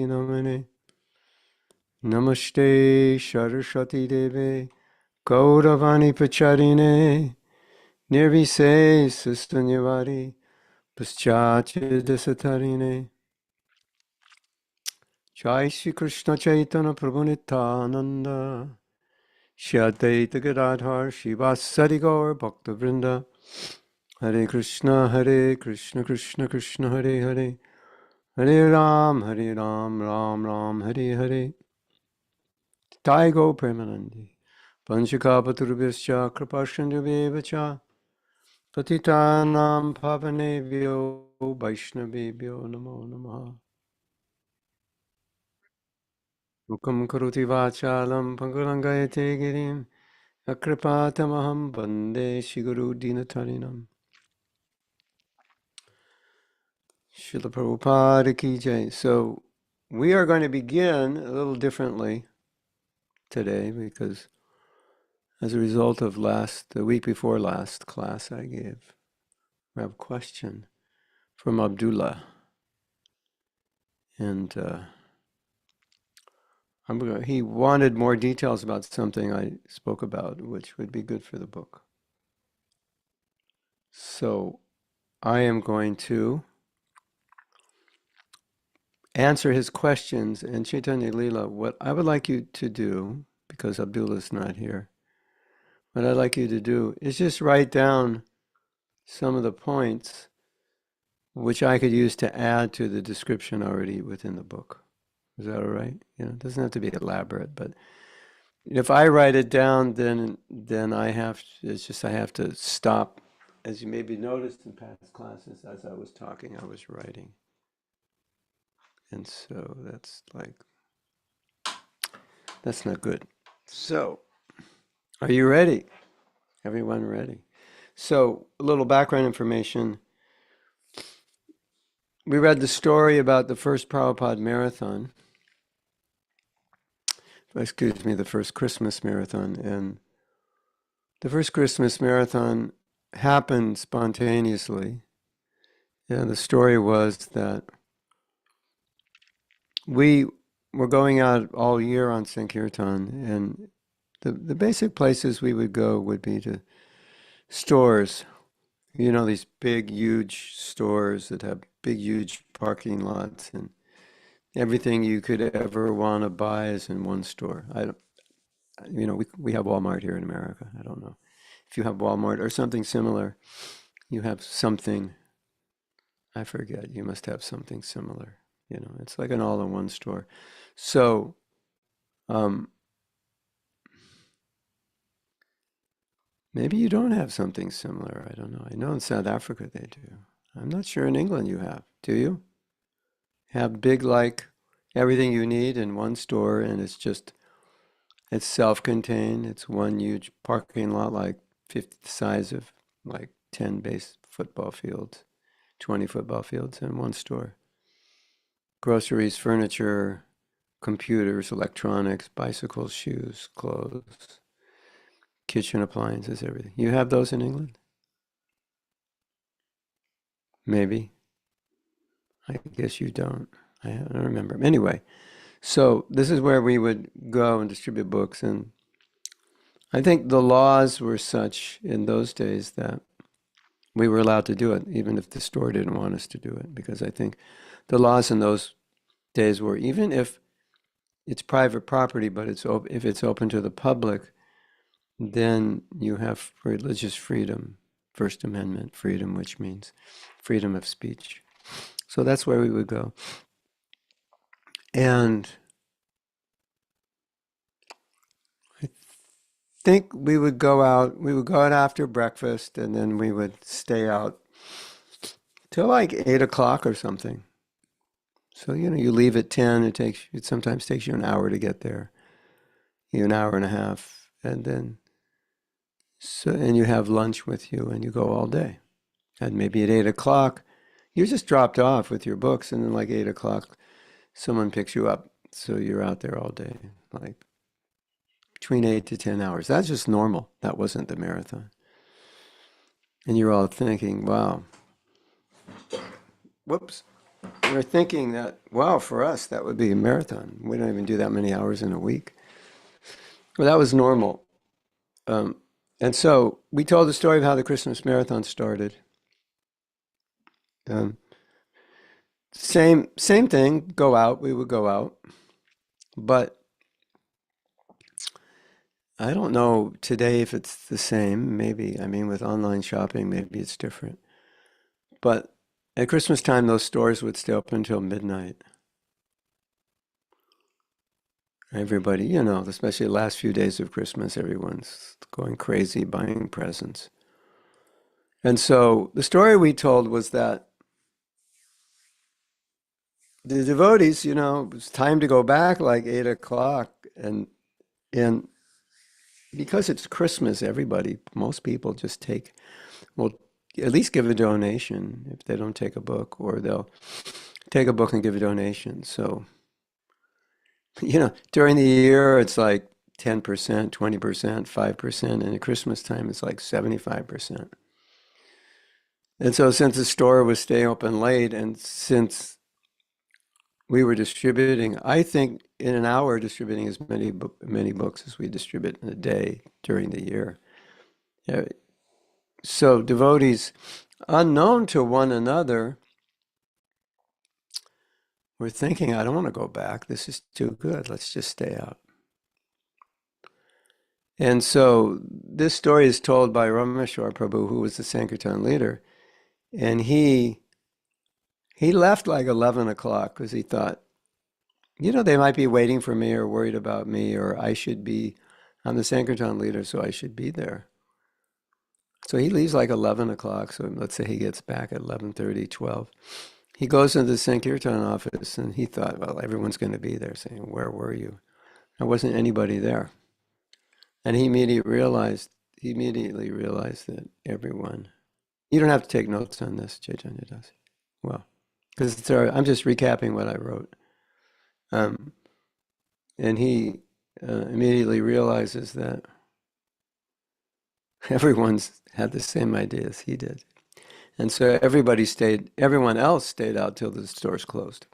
namane. Namaste Saraswati Deve Gauravani Pacharine Nirvise Sustanyavadi Paschatya Desatarine. Jai Shri Krishna Chaitanya Prabhu Nityananda Shri Advaita Gadadhar Shivasari Gaur Bhakta Vrinda Hare Krishna Krishna Krishna Hare Hare Hare Ram Ram Ram Hare Hare Taigo Premanandi Panchakapaturubhyascha Kripashandubhyevacha Patitanam Pavanebhyo Vaishnavebhyo Namo Namaha Mukam Karoti Vachalam Pangurangayate Girim Akripatamaham Bande Shiguru Dinatarinam Srila Prabhupada Ki Jai. So we are going to begin a little differently today because as a result of the week before last class I gave, we have a question from Abdullah. And he wanted more details about something I spoke about, which would be good for the book. So I am going to answer his questions. And Chaitanya Leela, what I would like you to do, because Abdullah's not here, what I'd like you to do is just write down some of the points which I could use to add to the description already within the book. Is that all right? It doesn't have to be elaborate, but if I write it down, then I have to stop. As you maybe noticed in past classes, as I was talking, I was writing. And so that's not good. So, are you ready? Everyone ready? So, a little background information. We read the story about the first Prabhupada marathon. The first Christmas marathon. And the first Christmas marathon happened spontaneously. And the story was that we were going out all year on Sankirtan, and the basic places we would go would be to stores. These big, huge stores that have big, huge parking lots, and everything you could ever want to buy is in one store. We have Walmart here in America. I don't know if you have Walmart or something similar. You have something, I forget, you must have something similar. It's like an all-in-one store. So, maybe you don't have something similar. I don't know. I know in South Africa they do. I'm not sure in England you have. Do you? Have big, like, everything you need in one store, and it's self-contained. It's one huge parking lot, like the size of like 10 base football fields, 20 football fields in one store. Groceries, furniture, computers, electronics, bicycles, shoes, clothes, kitchen appliances, everything. You have those in England? Maybe. I guess you don't. I don't remember. Anyway, so this is where we would go and distribute books. And I think the laws were such in those days that we were allowed to do it, even if the store didn't want us to do it. Because I think the laws in those days were, even if it's private property, but if it's open to the public, then you have religious freedom, First Amendment freedom, which means freedom of speech. So that's where we would go. And I think we would go out after breakfast, and then we would stay out till like 8 o'clock or something. So, you leave at 10, it sometimes takes you an hour to get there, an hour and a half, and you have lunch with you, and you go all day. And maybe at 8 o'clock, you're just dropped off with your books, and then like 8 o'clock, someone picks you up. So you're out there all day, like between 8 to 10 hours. That's just normal. That wasn't the marathon. And you're all thinking, wow. Whoops. we're thinking that, wow, for us, that would be a marathon. We don't even do that many hours in a week. Well, that was normal. Um, and so we told the story of how the Christmas marathon started. Um, same thing. Go out. We would go out, but I don't know today if it's the same. Maybe, I mean, with online shopping, maybe it's different. But at Christmas time, those stores would stay open until midnight. Everybody, especially the last few days of Christmas, everyone's going crazy buying presents. And so the story we told was that the devotees, it was time to go back like 8 o'clock. And because it's Christmas, most people just will at least give a donation if they don't take a book, or they'll take a book and give a donation. So, during the year, it's like 10%, 20%, 5%, and at Christmas time, it's like 75%. And so, since the store was staying open late, and since we were distributing, I think in an hour, distributing as many books as we distribute in a day during the year. Yeah. So, devotees, unknown to one another, were thinking, I don't want to go back. This is too good. Let's just stay out. And so this story is told by Rameshwar Prabhu, who was the Sankirtan leader. And he left like 11 o'clock because he thought, they might be waiting for me or worried about me, or I'm the Sankirtan leader, so I should be there. So he leaves like 11 o'clock. So let's say he gets back at 11:30, 12. He goes into the Sankirtan office and he thought, well, everyone's going to be there, saying, where were you? There wasn't anybody there. And he immediately realized that everyone, you don't have to take notes on this, Chaitanya does. Well, because I'm just recapping what I wrote. Um, and he immediately realizes that everyone's had the same idea as he did. And so everyone else stayed out till the stores closed.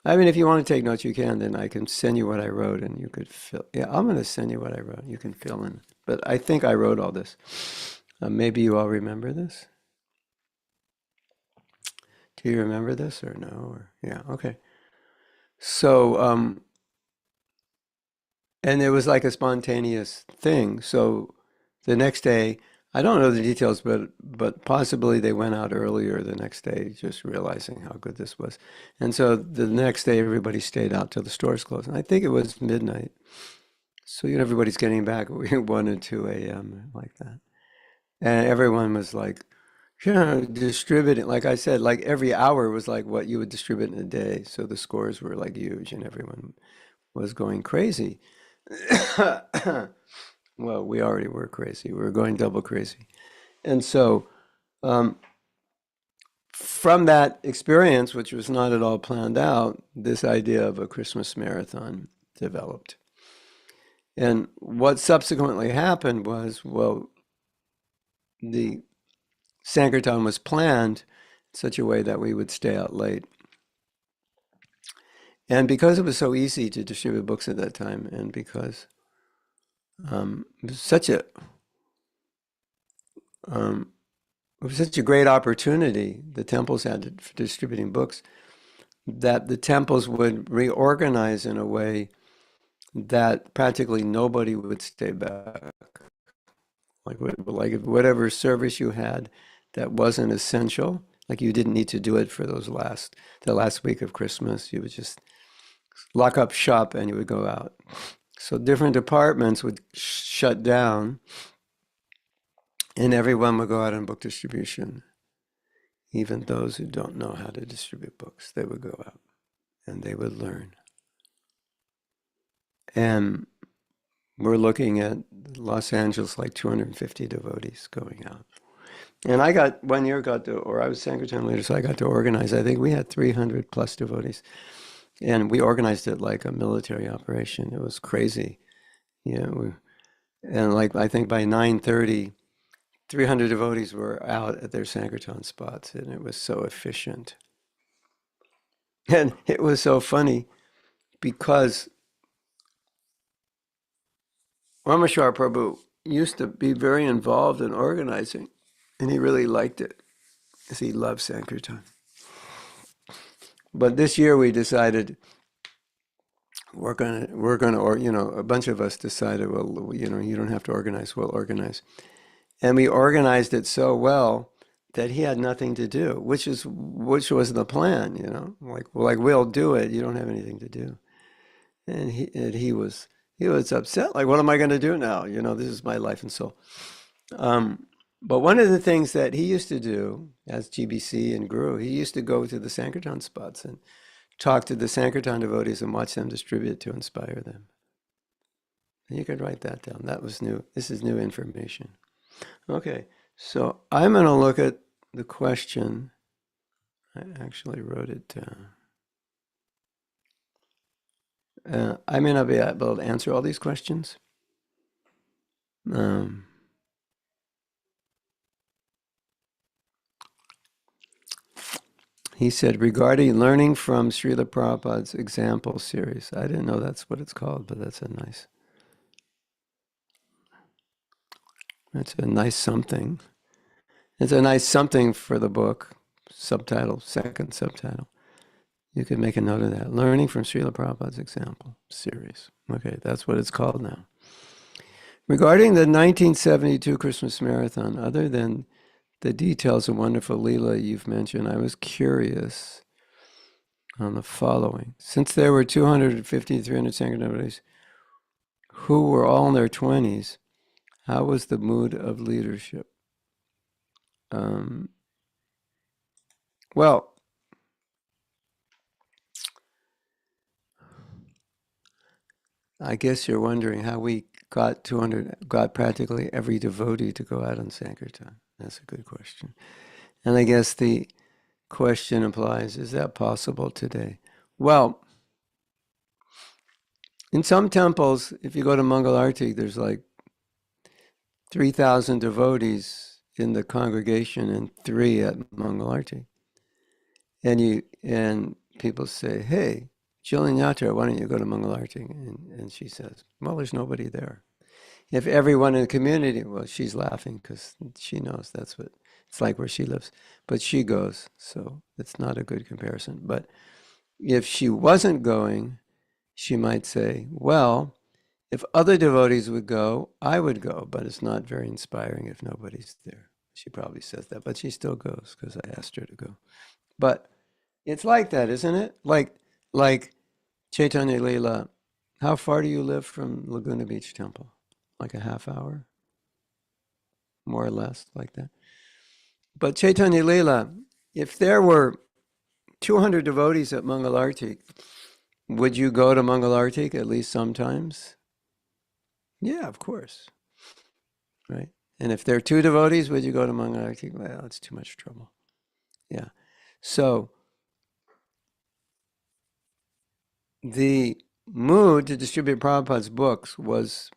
I mean, if you want to take notes, you can, then I can send you what I wrote and you could yeah, I'm going to send you what I wrote. You can fill in. But I think I wrote all this. Maybe you all remember this? Do you remember this or no? Yeah, okay. So, and it was like a spontaneous thing. So the next day, I don't know the details, but possibly they went out earlier the next day, just realizing how good this was. And so the next day, everybody stayed out till the stores closed. And I think it was midnight. So, everybody's getting back at 1 and 2 a.m. like that. And everyone was like, distributing, like I said, like every hour was like what you would distribute in a day. So the scores were like huge and everyone was going crazy. Well, we already were crazy. We were going double crazy. And so um, from that experience, which was not at all planned out, this idea of a Christmas marathon developed. And what subsequently happened was, well, the Sankirtan was planned in such a way that we would stay out late. And because it was so easy to distribute books at that time, and because it was um, it was such a great opportunity the temples had for distributing books, that the temples would reorganize in a way that practically nobody would stay back. Like whatever service you had that wasn't essential, like you didn't need to do it for the last week of Christmas, you would just lock up shop and you would go out. So different departments would shut down and everyone would go out on book distribution. Even those who don't know how to distribute books, they would go out and they would learn. And we're looking at Los Angeles, like 250 devotees going out. And I was Sankirtan leader, so I got to organize. I think we had 300 plus devotees. And we organized it like a military operation. It was crazy. And like I think by 9:30, 300 devotees were out at their Sankirtan spots, and it was so efficient. And it was so funny because Rameshwar Prabhu used to be very involved in organizing, and he really liked it because he loved Sankirtan. But this year we decided or a bunch of us decided, well, you don't have to organize, we'll organize. And we organized it so well that he had nothing to do, which was the plan, like we'll do it, you don't have anything to do. And he was upset, like, what am I going to do now? This is my life and soul. Um, but one of the things that he used to do as GBC and grew, he used to go to the Sankirtan spots and talk to the Sankirtan devotees and watch them distribute to inspire them. And you could write that down. That was new. This is new information. Okay, so I'm going to look at the question. I actually wrote it down. I may not be able to answer all these questions. He said, regarding learning from Srila Prabhupada's example series. I didn't know that's what it's called, but that's a nice something. It's a nice something for the book. Subtitle, second subtitle. You could make a note of that. Learning from Srila Prabhupada's example series. Okay, that's what it's called now. Regarding the 1972 Christmas Marathon, other than the details of wonderful Leela you've mentioned, I was curious on the following. Since there were 250 to 300 Sankirtan devotees who were all in their 20s, how was the mood of leadership? Well, I guess you're wondering how we got practically every devotee to go out on Sankirtan. That's a good question. And I guess the question implies, is that possible today? Well, in some temples, if you go to Mangalarti, there's like 3,000 devotees in the congregation and 3 at Mangalarti. And people say, hey, Jilin Yatra, why don't you go to Mangalarti? And she says, well, there's nobody there. If everyone in the community, well, she's laughing because she knows it's like where she lives. But she goes, so it's not a good comparison. But if she wasn't going, she might say, well, if other devotees would go, I would go, but it's not very inspiring if nobody's there. She probably says that, but she still goes because I asked her to go. But it's like that, isn't it? Like Chaitanya Leela, how far do you live from Laguna Beach Temple? Like a half hour? More or less, like that. But Chaitanya Leela, if there were 200 devotees at Mangalartik, would you go to Mangalartik at least sometimes? Yeah, of course. Right? And if there are 2 devotees, would you go to Mangalartik? Well, it's too much trouble. Yeah. So the mood to distribute Prabhupada's books was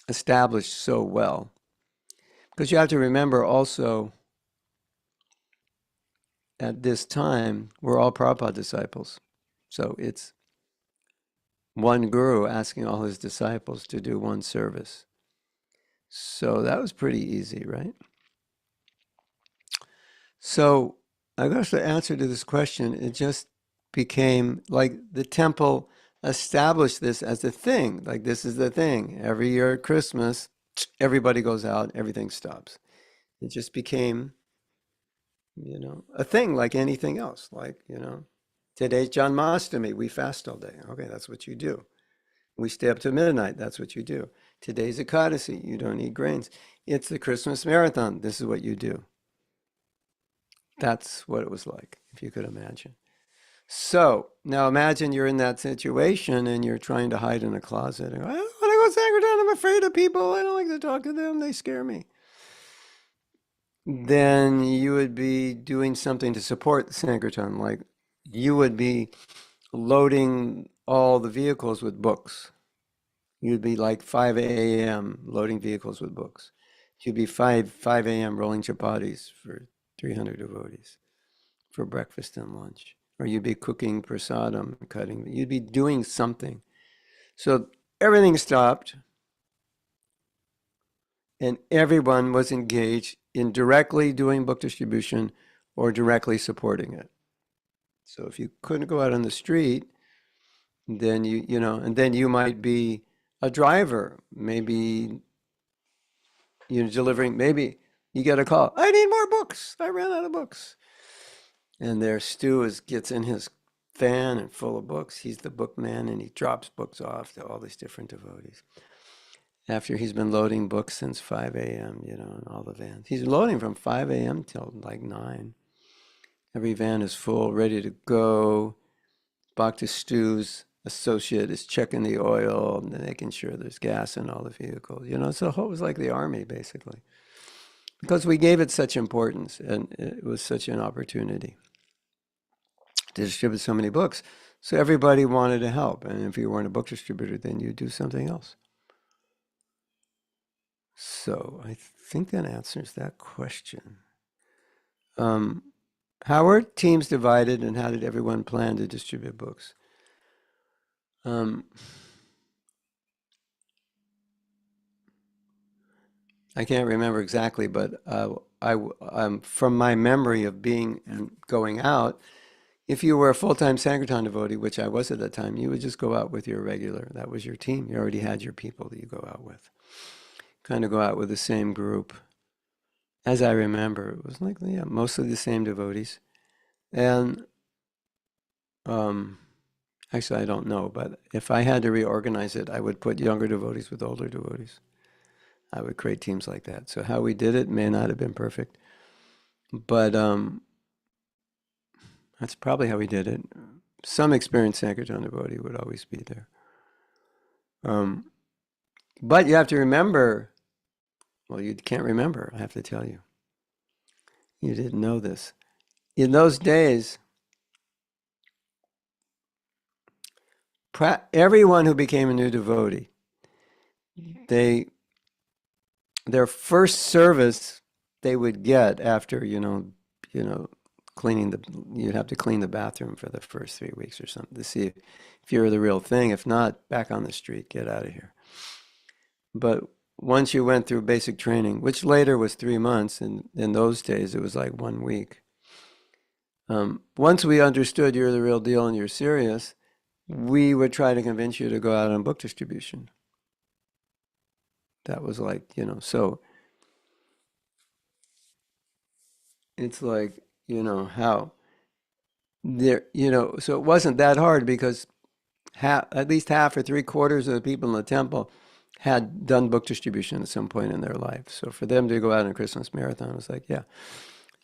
established so well. Because you have to remember also, at this time, we're all Prabhupada disciples. So it's one guru asking all his disciples to do one service. So that was pretty easy, right? So I guess the answer to this question, it just became like the temple established this as a thing. Like, this is the thing. Every year at Christmas, everybody goes out, everything stops. It just became, a thing like anything else. Like, today's Janmashtami, we fast all day. Okay, that's what you do. We stay up to midnight. That's what you do. Today's Ekadasi. You don't eat grains. It's the Christmas marathon. This is what you do. That's what it was like, if you could imagine. So now imagine you're in that situation and you're trying to hide in a closet. And go, I don't want to go Sankirtan. I'm afraid of people. I don't like to talk to them. They scare me. Then you would be doing something to support Sankirtan. Like, you would be loading all the vehicles with books. You'd be like 5 a.m. loading vehicles with books. You'd be 5 a.m. rolling chapatis for 300 devotees for breakfast and lunch. or you'd be cooking prasadam, cutting, you'd be doing something. So everything stopped, and everyone was engaged in directly doing book distribution or directly supporting it. So if you couldn't go out on the street, then and then you might be a driver, maybe delivering, maybe you get a call, I need more books, I ran out of books. And there Stu gets in his van and full of books. He's the book man, and he drops books off to all these different devotees. After he's been loading books since 5 a.m., in all the vans. He's loading from 5 a.m. till like 9. Every van is full, ready to go. Bhakti Stu's associate is checking the oil and making sure there's gas in all the vehicles. So it was like the army, basically. Because we gave it such importance, and it was such an opportunity to distribute so many books. So everybody wanted to help. And if you weren't a book distributor, then you do something else. So I think that answers that question. How were teams divided, and how did everyone plan to distribute books? I can't remember exactly, but from my memory of being and going out, if you were a full-time Sankirtan devotee, which I was at that time, you would just go out with your regular. That was your team. You already had your people that you go out with. Kind of go out with the same group. As I remember, it was like, mostly the same devotees. And actually, I don't know, but if I had to reorganize it, I would put younger devotees with older devotees. I would create teams like that. So how we did it may not have been perfect, but that's probably how we did it. Some experienced Sankirtan devotee would always be there. But you have to remember, well, you can't remember, I have to tell you. You didn't know this. In those days, everyone who became a new devotee, their first service they would get after, cleaning you'd have to clean the bathroom for the first 3 weeks or something to see if you're the real thing. If not, back on the street, get out of here. But once you went through basic training, which later was 3 months, and in those days it was like 1 week. Once we understood you're the real deal and you're serious, we would try to convince you to go out on book distribution. That was like, so it's like, how there, so it wasn't that hard because at least half or 3/4 of the people in the temple had done book distribution at some point in their life. So for them to go out on a Christmas marathon, it was like, yeah,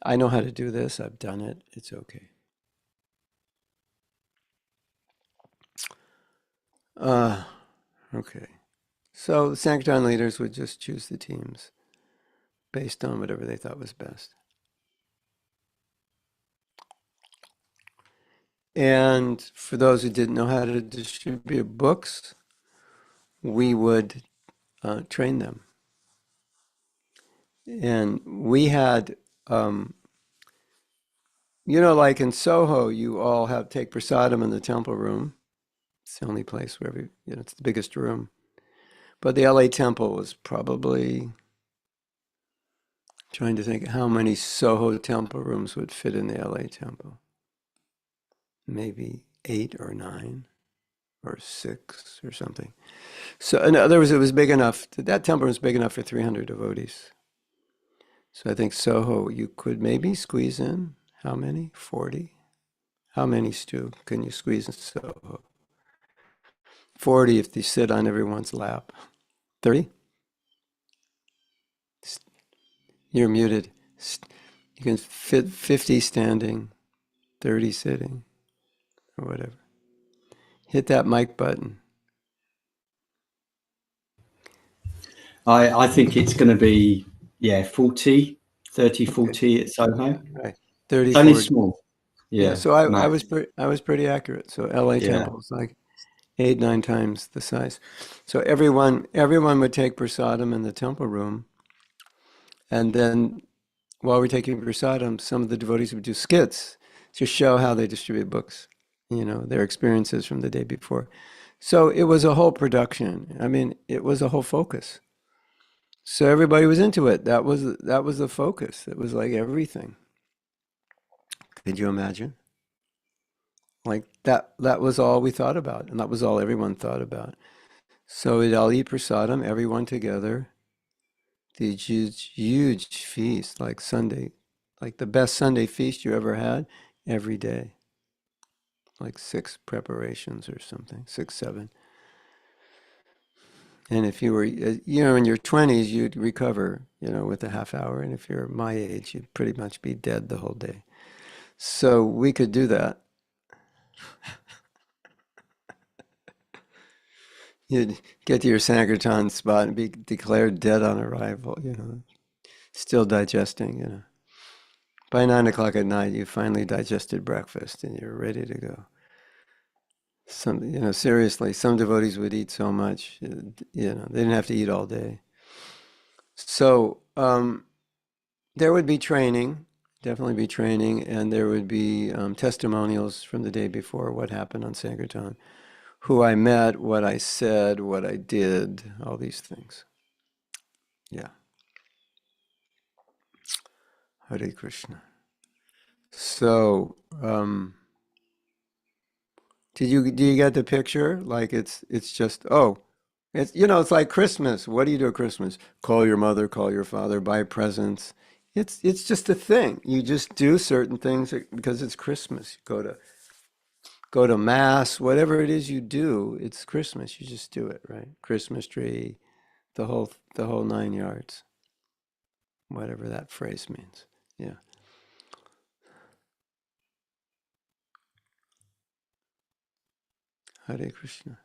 I know how to do this. I've done it. It's okay. Okay. So the Sankirtan leaders would just choose the teams based on whatever they thought was best. And for those who didn't know how to distribute books, we would train them. And we had, like in Soho, you all take prasadam in the temple room. It's the only place where it's the biggest room. But the LA temple was probably, trying to think how many Soho temple rooms would fit in the LA temple. Maybe 8 or 9 or 6 or something. So in other words, it was big enough, that temple was big enough for 300 devotees. So I think Soho, you could maybe squeeze in, how many? 40? How many, Stu, can you squeeze in Soho? 40 if they sit on everyone's lap. 30? You're muted. You can fit 50 standing, 30 sitting, or whatever. Hit that mic button. I think it's going to be 40, 30, 40 at Soho. Right. 30, it's only 40. small. Yeah. So I was pretty accurate. So LA temple is like 8, 9 times the size. So everyone would take prasadam in the temple room, and then while we're taking prasadam, some of the devotees would do skits. to show how they distribute books, their experiences from the day before. So it was a whole production. I mean, it was a whole focus. So everybody was into it. That was the focus. It was like everything. Could you imagine? Like that was all we thought about, and that was all everyone thought about. So we'd all eat prasadam, everyone together. These huge feasts, like Sunday, like the best Sunday feast you ever had, every day, like six preparations or something, six, seven. And if you were, in your 20s, you'd recover, with a half hour. And if you're my age, you'd pretty much be dead the whole day. So we could do that. You'd get to your Sankirtan spot and be declared dead on arrival, still digesting. By 9 o'clock at night, you finally digested breakfast and you're ready to go. Seriously, some devotees would eat so much, they didn't have to eat all day. So there would be training, definitely be training, and there would be testimonials from the day before, what happened on Sankirtan, who I met, what I said, what I did, all these things. Yeah. Hare Krishna. So, do you get the picture? Like it's just it's like Christmas. What do you do at Christmas? Call your mother, call your father, buy presents. It's just a thing. You just do certain things because it's Christmas. You go to mass, whatever it is you do, it's Christmas. You just do it, right? Christmas tree, the whole 9 yards, whatever that phrase means. Yeah. Hare Krishna.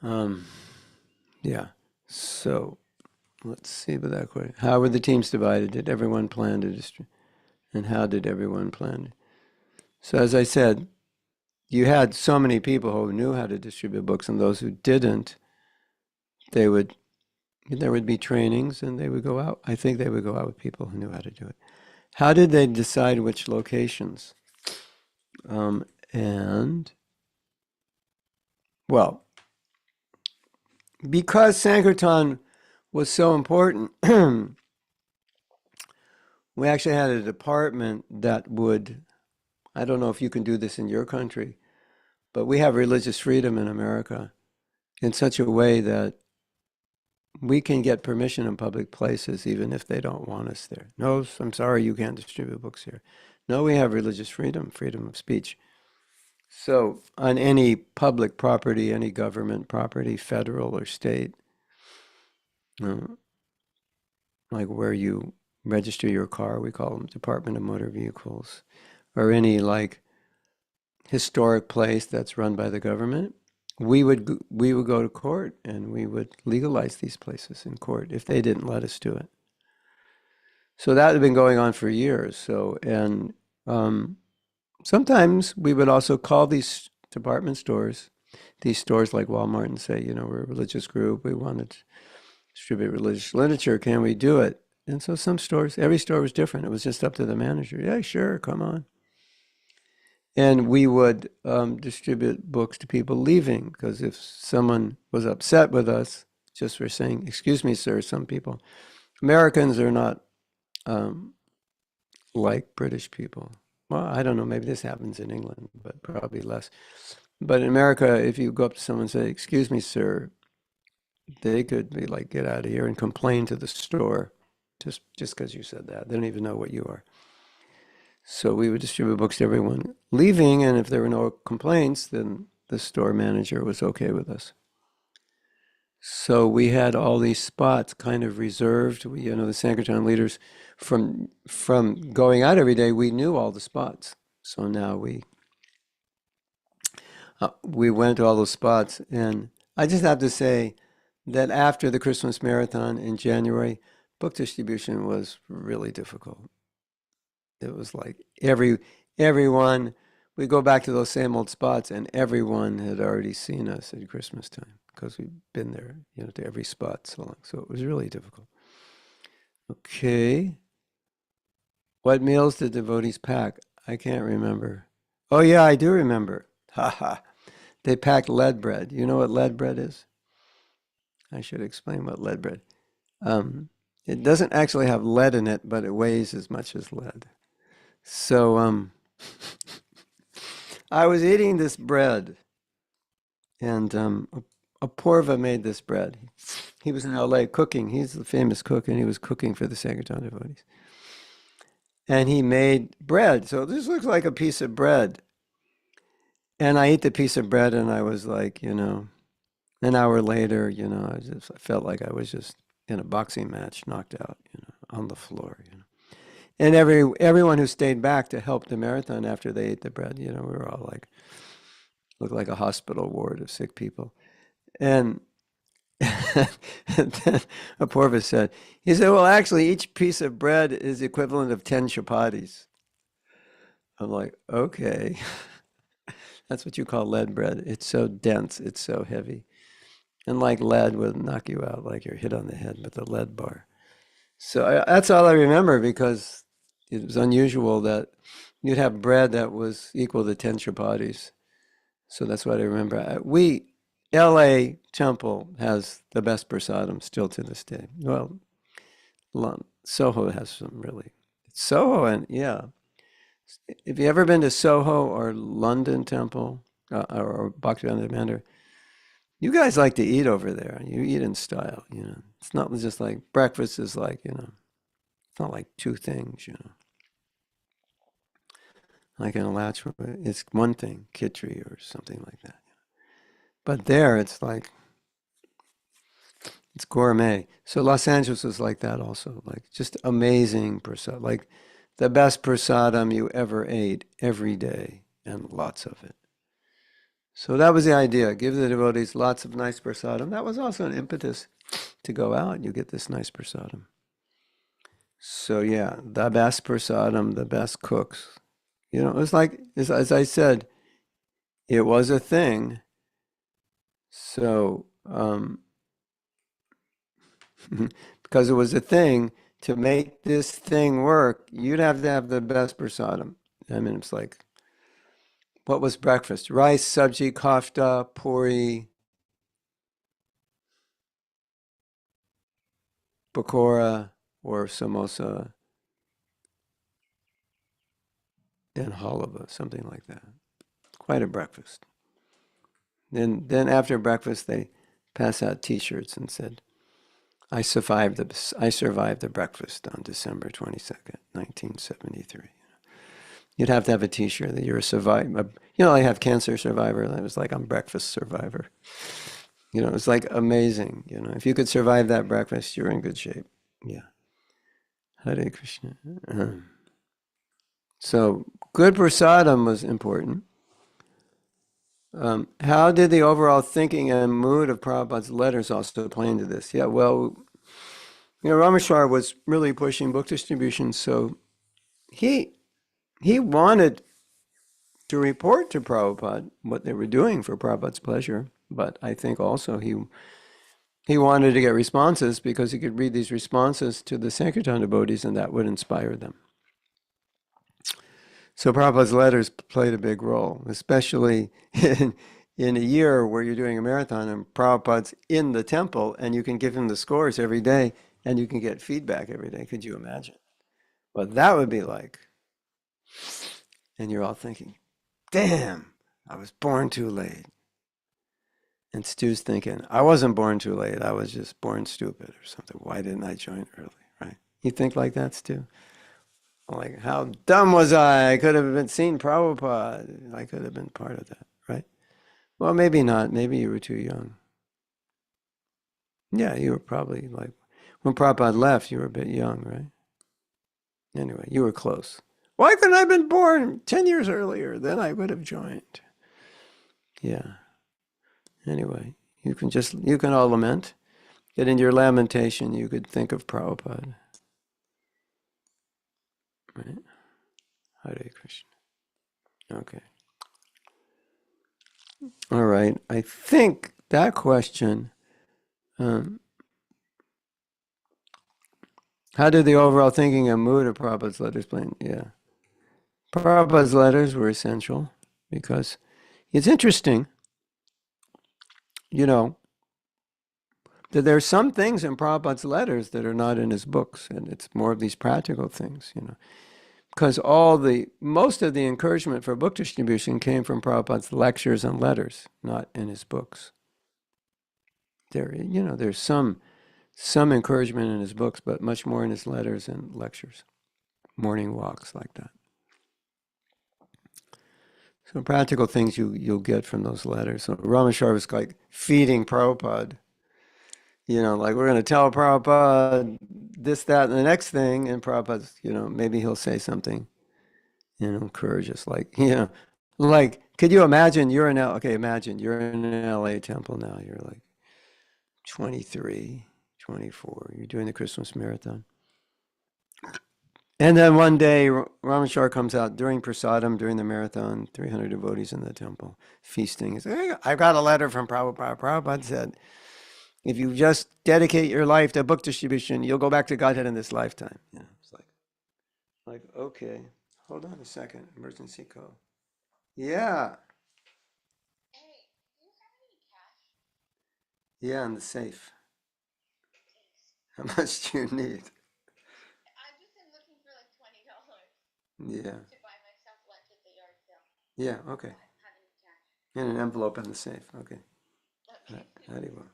Um, yeah. So let's see with that question. How were the teams divided? Did everyone plan to distribute? And how did everyone plan? So as I said, you had so many people who knew how to distribute books, and those who didn't, there would be trainings, and they would go out. I think they would go out with people who knew how to do it. How did they decide which locations? And well, because Sankirtan was so important, we actually had a department that would, I don't know if you can do this in your country, but we have religious freedom in America in such a way that we can get permission in public places even if they don't want us there. No, I'm sorry, you can't distribute books here. No, we have religious freedom, freedom of speech. So on any public property, any government property, federal or state, uh, like where you register your car, we call them Department of Motor Vehicles, or any like historic place that's run by the government, we would go to court and we would legalize these places in court if they didn't let us do it. So that had been going on for years. So and sometimes we would also call these department stores, these stores like Walmart, and say, we're a religious group. We want to distribute religious literature. Can we do it? And so some stores, every store was different. It was just up to the manager. Yeah, sure, come on. And we would distribute books to people leaving, because if someone was upset with us just for saying, "Excuse me, sir," some people, Americans are not like British people. Well, I don't know, maybe this happens in England, but probably less. But in America, if you go up to someone and say, "Excuse me, sir," they could be like, "Get out of here," and complain to the store just because you said that. They don't even know what you are. So we would distribute books to everyone leaving, and if there were no complaints, then the store manager was okay with us. So we had all these spots kind of reserved. The Sankirtan leaders, from going out every day, we knew all the spots. So now we went to all those spots, and I just have to say that after the Christmas marathon in January, book distribution was really difficult. It was like everyone, we go back to those same old spots, and everyone had already seen us at Christmas time because we've been there, to every spot so long. So it was really difficult. Okay. What meals did devotees pack? I can't remember. Oh yeah, I do remember. Ha ha. They packed lead bread. You know what lead bread is? I should explain what lead bread. Um, it doesn't actually have lead in it, but it weighs as much as lead. So I was eating this bread, and Apoorva made this bread. He was in L.A. cooking. He's the famous cook, and he was cooking for the Sankirtan devotees. And he made bread. So this looks like a piece of bread. And I ate the piece of bread, and I was like, an hour later, I felt like I was just in a boxing match, knocked out, on the floor. And everyone who stayed back to help the marathon after they ate the bread, we were all like, looked like a hospital ward of sick people. And, and then Apoorva said, well, actually, each piece of bread is equivalent of 10 chapatis. I'm like, okay, that's what you call lead bread. It's so dense, it's so heavy. And like lead would knock you out, like you're hit on the head with a lead bar. So that's all I remember because it was unusual that you'd have bread that was equal to 10 chapatis. So that's what I remember. LA Temple has the best prasadam still to this day. Well, Soho has some really. Soho and yeah. Have you ever been to Soho or London Temple or Bhaktivedanta Mandir? You guys like to eat over there. You eat in style. It's not just like breakfast is like, it's not like two things. Like in Alachua, it's one thing, kitchery or something like that. But there, it's like, it's gourmet. So Los Angeles is like that also, like just amazing prasad, like the best prasadam you ever ate every day and lots of it. So that was the idea. Give the devotees lots of nice prasadam. That was also an impetus to go out. You get this nice prasadam. So yeah, the best prasadam, the best cooks. It was like, as I said, it was a thing. So, because it was a thing, to make this thing work, you'd have to have the best prasadam. I mean, it's like, what was breakfast? Rice, sabji, kofta, puri, pakora, or samosa, and halava, something like that. Quite a breakfast. Then after breakfast, they pass out T-shirts and said, I survived the breakfast on December 22nd, 1973. You'd have to have a T-shirt that you're a survivor. I have cancer survivor. And it was like I'm breakfast survivor. It was like amazing. If you could survive that breakfast, you're in good shape. Yeah. Hare Krishna. So good prasadam was important. How did the overall thinking and mood of Prabhupada's letters also play into this? Yeah, well, Rameshwar was really pushing book distribution, so he wanted to report to Prabhupada what they were doing for Prabhupada's pleasure, but I think also he wanted to get responses because he could read these responses to the Sankirtan devotees and that would inspire them. So Prabhupada's letters played a big role, especially in a year where you're doing a marathon and Prabhupada's in the temple and you can give him the scores every day and you can get feedback every day. Could you imagine? But that would be like, and you're all thinking, damn, I was born too late. And Stu's thinking, I wasn't born too late. I was just born stupid or something. Why didn't I join early, right? You think like that, Stu? Like, how dumb was I? I could have been seen Prabhupada. I could have been part of that, right? Well, maybe not. Maybe you were too young. Yeah, you were probably like, when Prabhupada left, you were a bit young, right? Anyway, you were close. Why couldn't I have been born 10 years earlier? Then I would have joined. Yeah. Anyway, you can all lament. Yet in your lamentation, you could think of Prabhupada, right? Hare Krishna. Okay. All right. I think that question, um, How did the overall thinking and mood of Prabhupada's letters play? Yeah. Prabhupada's letters were essential because it's interesting, you know, that there are some things in Prabhupada's letters that are not in his books, and it's more of these practical things, you know. Because most of the encouragement for book distribution came from Prabhupada's lectures and letters, not in his books. There's some encouragement in his books, but much more in his letters and lectures, morning walks like that. So practical things you'll get from those letters. So Ramachar was like feeding Prabhupada. Like we're going to tell Prabhupada this, that, and the next thing, and Prabhupada's, maybe he'll say something, encourage us. Like, could you imagine imagine you're in an LA temple now. You're like 23, 24. You're doing the Christmas marathon. And then one day, Ramachar comes out during prasadam, during the marathon, 300 devotees in the temple, feasting. He says, "Hey, I've got a letter from Prabhupada. Prabhupada said, if you just dedicate your life to book distribution, you'll go back to Godhead in this lifetime." It's like, okay, hold on a second, emergency call. Yeah, yeah, in the safe. How much do you need? Yeah, yeah, okay. In an envelope in the safe, okay. Very well.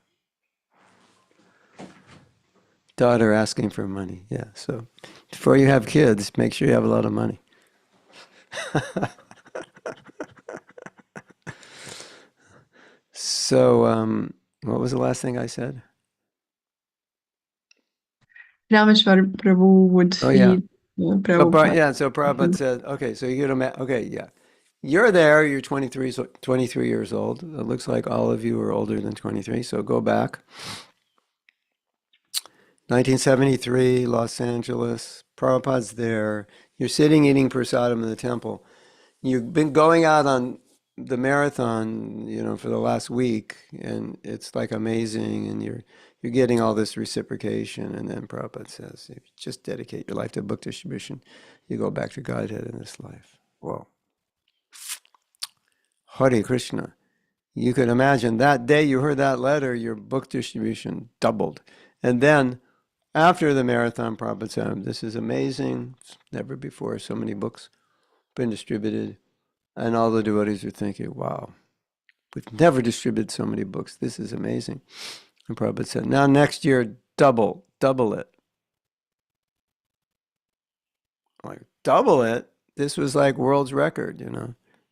Daughter asking for money, yeah. So before you have kids, make sure you have a lot of money. So, what was the last thing I said? Rameshwar Prabhu would Oh yeah. feed Prabhupada. So Prabhupada said, okay, so you get okay, yeah. You're there, you're 23 years old. It looks like all of you are older than 23, so go back. 1973, Los Angeles. Prabhupada's there. You're sitting eating prasadam in the temple. You've been going out on the marathon, for the last week, and it's like amazing, and you're getting all this reciprocation. And then Prabhupada says, if you just dedicate your life to book distribution, you go back to Godhead in this life. Whoa. Hare Krishna. You could imagine that day you heard that letter, your book distribution doubled. And then after the marathon, Prabhupada said, this is amazing. Never before so many books been distributed. And all the devotees are thinking, wow, we've never distributed so many books. This is amazing. And Prabhupada said, now next year, double it. Like, double it? This was like world's record,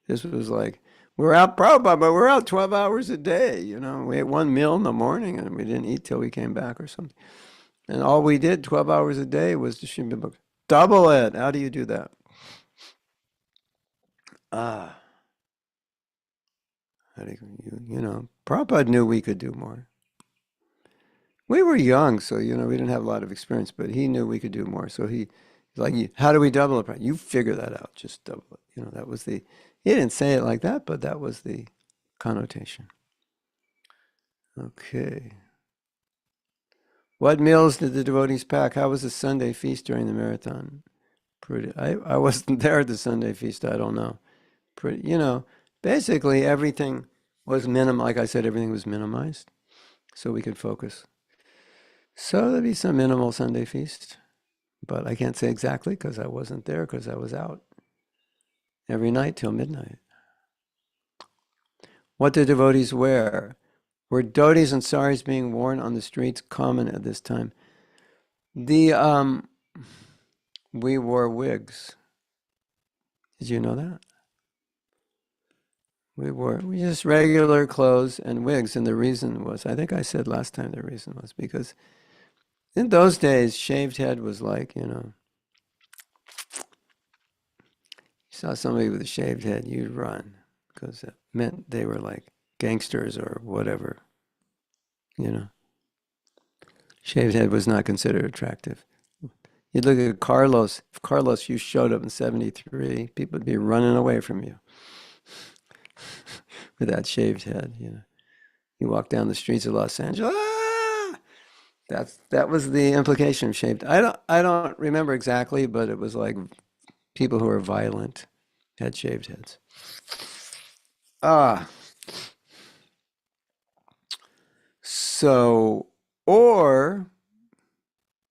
This was like, we're out, Prabhupada, but we're out 12 hours a day, We ate one meal in the morning and we didn't eat till we came back or something. And all we did 12 hours a day was distribute books. Double it. How do you do that? Prabhupada knew we could do more. We were young, so, we didn't have a lot of experience, but he knew we could do more. So he's like, how do we double it? You figure that out. Just double it. That was he didn't say it like that, but that was the connotation. Okay. What meals did the devotees pack? How was the Sunday feast during the marathon? I wasn't there at the Sunday feast. I don't know. Basically everything was like I said, everything was minimized so we could focus. So there'd be some minimal Sunday feast, but I can't say exactly because I wasn't there because I was out every night till midnight. What did devotees wear? Were dhotis and saris being worn on the streets common at this time? We wore wigs. Did you know that? We just regular clothes and wigs, and the reason was, I think I said last time the reason was because in those days, shaved head was like, you saw somebody with a shaved head, you'd run because it meant they were like gangsters or whatever, Shaved head was not considered attractive. You'd look at Carlos. If Carlos, you showed up in 73, people would be running away from you with that shaved head, You walk down the streets of Los Angeles, That was the implication of shaved. I don't remember exactly, but it was like people who are violent had shaved heads. Ah, so or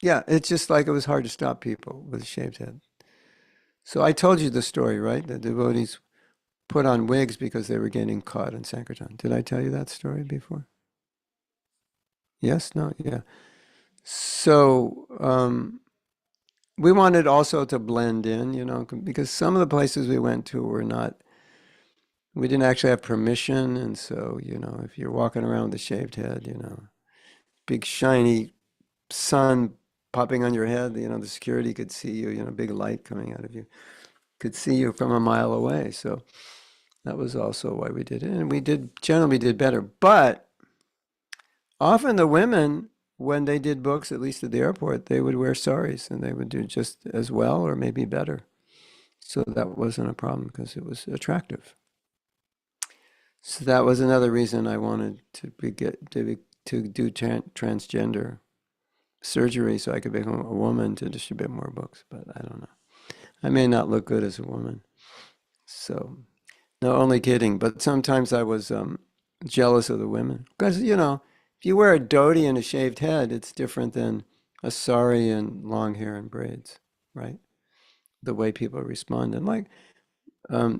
yeah, it's just like it was hard to stop people with shaved head. So I told you the story, right? The devotees put on wigs because they were getting caught in Sankirtan. Did I tell you that story before? Yes? No? Yeah. So we wanted also to blend in, because some of the places we went to were not, we didn't actually have permission. And so, if you're walking around with a shaved head, big shiny sun popping on your head, the security could see you, big light coming out of you, could see you from a mile away. So that was also why we did it. And we generally did better. But often the women, when they did books, at least at the airport, they would wear saris and they would do just as well or maybe better. So that wasn't a problem because it was attractive. So that was another reason I wanted to do transgender surgery so I could become a woman to distribute more books. But I don't know. I may not look good as a woman. So, no, only kidding. But sometimes I was jealous of the women because, if you wear a dhoti and a shaved head, it's different than a sari and long hair and braids, right? The way people respond. And like,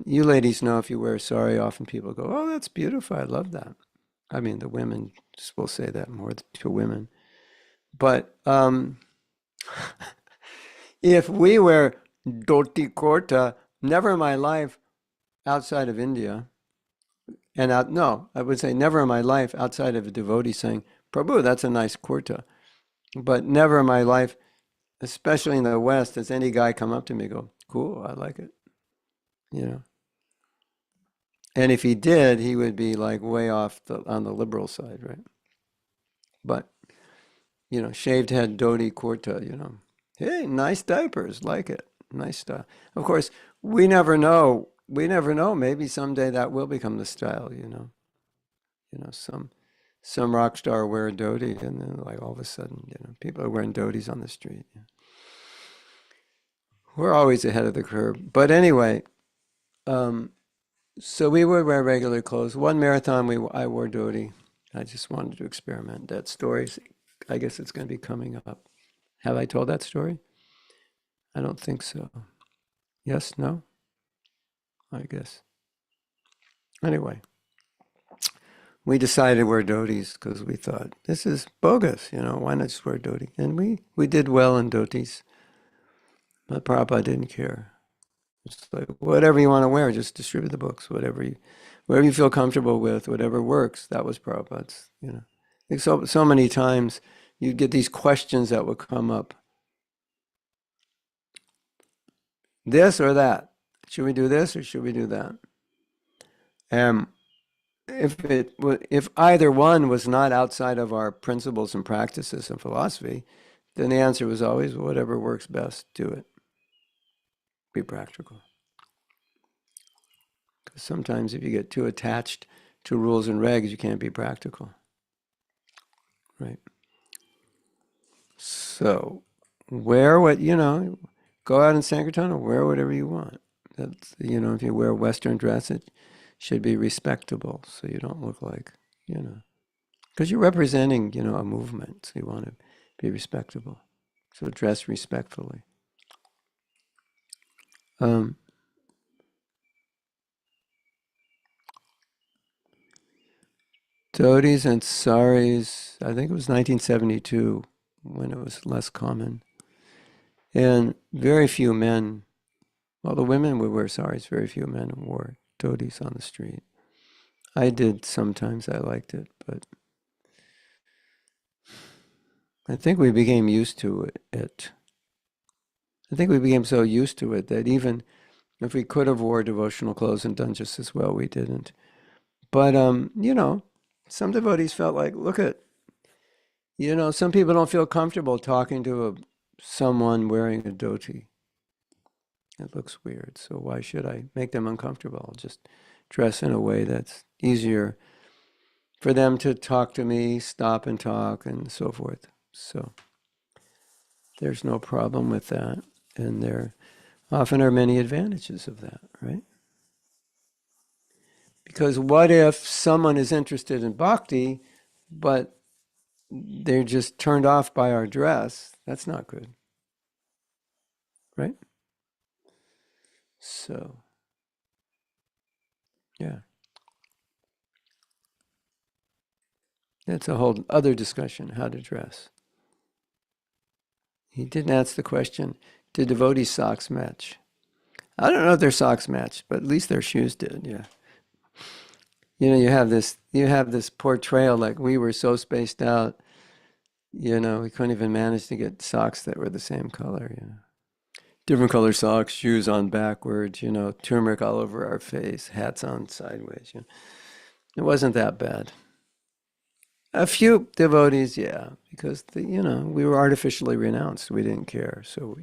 you ladies know if you wear a sari, often people go, "Oh, that's beautiful. I love that." I mean, the women will say that more to women. But if we wear dhoti kurta, never in my life outside of India, and no, I would say never in my life outside of a devotee saying, "Prabhu, that's a nice kurta." But never in my life, especially in the West, has any guy come up to me and go, "Cool, I like it." You know. And if he did, he would be like way off on the liberal side, right? But, shaved head, dhoti, kurta, hey, nice diapers, like it, nice style. Of course, we never know. We never know. Maybe someday that will become the style, some rock star wear a dhoti, and then like all of a sudden, people are wearing dhotis on the street. We're always ahead of the curve. But anyway, so we would wear regular clothes. One marathon, I wore dhoti. I just wanted to experiment. That story, I guess it's going to be coming up. Have I told that story? I don't think so. Yes? No? I guess. Anyway, we decided to wear dhotis because we thought, this is bogus, why not just wear dhoti? And we did well in dhotis. But Prabhupada didn't care. It's like, whatever you want to wear, just distribute the books, whatever you feel comfortable with, whatever works. That was Prabhupada's, I think so many times you'd get these questions that would come up. This or that? Should we do this or should we do that? If either one was not outside of our principles and practices and philosophy, then the answer was always whatever works best, do it. Be practical. Because sometimes if you get too attached to rules and regs, you can't be practical. Right? So wear what, go out in Sankirtan or wear whatever you want. That's, if you wear a Western dress, it should be respectable. So you don't look like, because you're representing, a movement. So you want to be respectable. So dress respectfully. Dhotis and saris, I think it was 1972 when it was less common. And very few men, well, the women would wear saris, very few men wore dhotis on the street. I did sometimes, I liked it, but I think we became used to it. I think we became so used to it that even if we could have wore devotional clothes and done just as well, we didn't. But, some devotees felt like, look at, some people don't feel comfortable talking to someone wearing a dhoti. It looks weird. So why should I make them uncomfortable? I'll just dress in a way that's easier for them to talk to me, stop and talk, and so forth. So there's no problem with that. And there often are many advantages of that, right? Because what if someone is interested in bhakti, but they're just turned off by our dress? That's not good, right? So, yeah. That's a whole other discussion, how to dress. He didn't ask the question, did devotees' socks match? I don't know if their socks matched, but at least their shoes did, yeah. You have this portrayal like we were so spaced out, we couldn't even manage to get socks that were the same color, Different color socks, shoes on backwards, turmeric all over our face, hats on sideways, It wasn't that bad. A few devotees, yeah, because we were artificially renounced. We didn't care. So,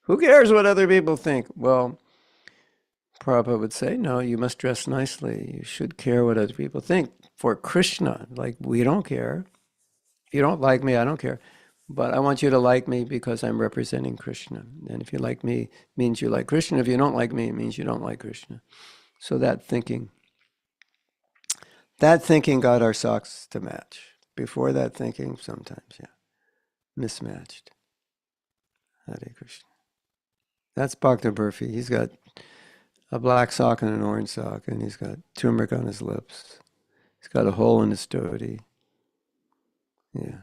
who cares what other people think? Well, Prabhupada would say, no, you must dress nicely. You should care what other people think. For Krishna, like, we don't care. If you don't like me, I don't care. But I want you to like me because I'm representing Krishna. And if you like me, it means you like Krishna. If you don't like me, it means you don't like Krishna. So that thinking got our socks to match. Before that thinking, sometimes, yeah, mismatched. Hare Krishna. That's Bhakta Burfi. He's got a black sock and an orange sock, and he's got turmeric on his lips. He's got a hole in his dhoti. Yeah.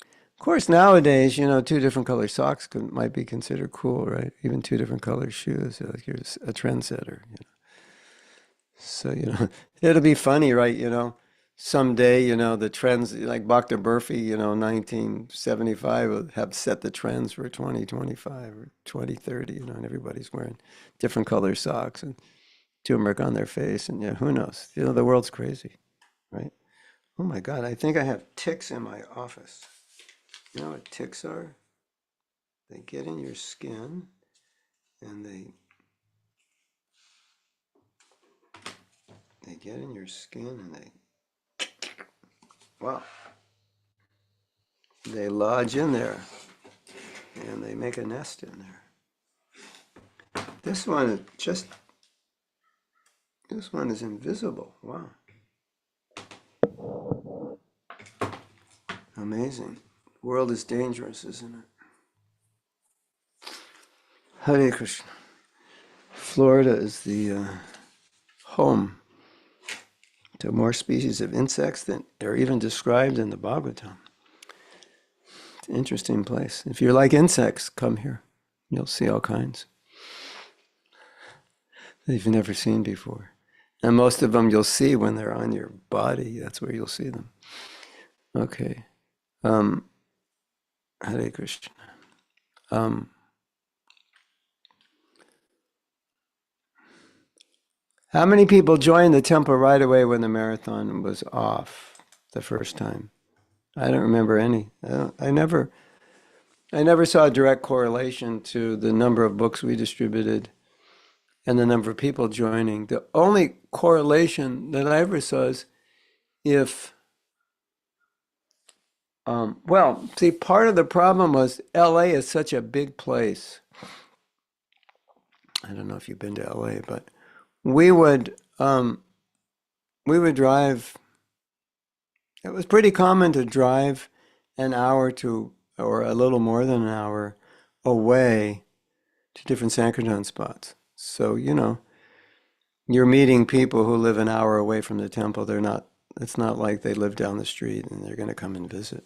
Of course, nowadays, two different color socks might be considered cool, right? Even two different color shoes. Like you're a trendsetter. So, it'll be funny, right? Someday, the trends, like Bhakta Burfi, 1975 will have set the trends for 2025 or 2030, and everybody's wearing different color socks and turmeric on their face. And who knows? The world's crazy, right? Oh my God, I think I have ticks in my office. You know what ticks are? They get in your skin and they get in your skin and wow, they lodge in there and they make a nest in there. This one is invisible. Wow. Amazing. The world is dangerous, isn't it? Hare Krishna. Florida is the home to more species of insects than are even described in the Bhagavatam. It's an interesting place. If you like insects, come here. You'll see all kinds that you've never seen before. And most of them you'll see when they're on your body. That's where you'll see them. Okay. Hare Krishna. How many people joined the temple right away when the marathon was off the first time? I don't remember any. I never saw a direct correlation to the number of books we distributed and the number of people joining. The only correlation that I ever saw is if, part of the problem was LA is such a big place. I don't know if you've been to LA, but we would drive. It was pretty common to drive an hour to, or a little more than an hour away to different Sankirtan spots. So, you're meeting people who live an hour away from the temple. It's not like they live down the street and they're going to come and visit.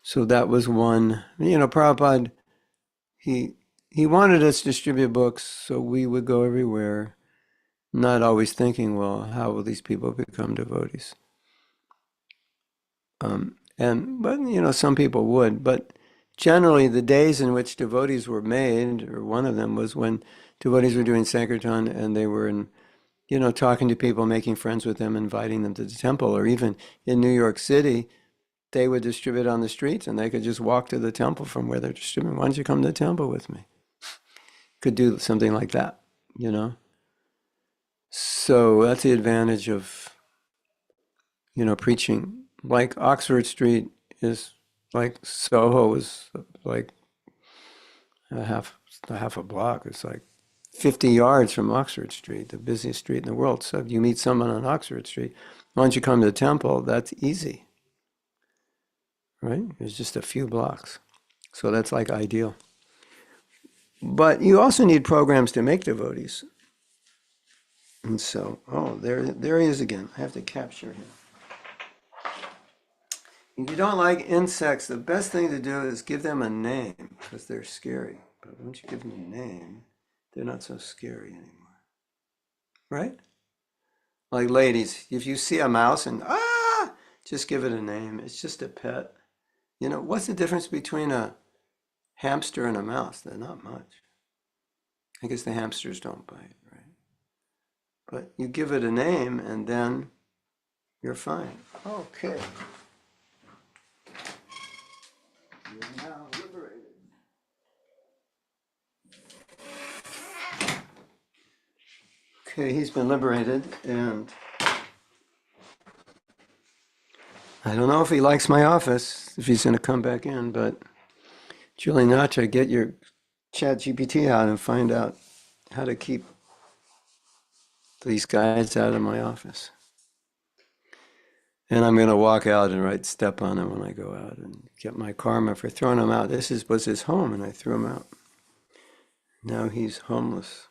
So that was one, Prabhupada, he wanted us to distribute books, so we would go everywhere, not always thinking, well, how will these people become devotees? But some people would. But generally, the days in which devotees were made, or one of them was when devotees were doing Sankirtan and they were talking to people, making friends with them, inviting them to the temple, or even in New York City, they would distribute on the streets and they could just walk to the temple from where they're distributing. Why don't you come to the temple with me? Could do something like that, So that's the advantage of, preaching. Like Oxford Street is like Soho is like a half a block. It's like 50 yards from Oxford Street, the busiest street in the world. So if you meet someone on Oxford Street, once you come to the temple, that's easy, right? It's just a few blocks. So that's like ideal. But you also need programs to make devotees. And so, there he is again. I have to capture him. If you don't like insects, the best thing to do is give them a name because they're scary. But once you give them a name, they're not so scary anymore. Right? Like ladies, if you see a mouse and just give it a name. It's just a pet. You know, what's the difference between a hamster and a mouse? They're not much. I guess the hamsters don't bite, right? But you give it a name and then you're fine. Okay. You're now liberated. Okay, he's been liberated, and I don't know if he likes my office, if he's going to come back in, but Julie Nacha, get your chat GPT out and find out how to keep these guys out of my office. And I'm going to walk out and step on him when I go out and get my karma for throwing him out. This was his home, and I threw him out. Now he's homeless,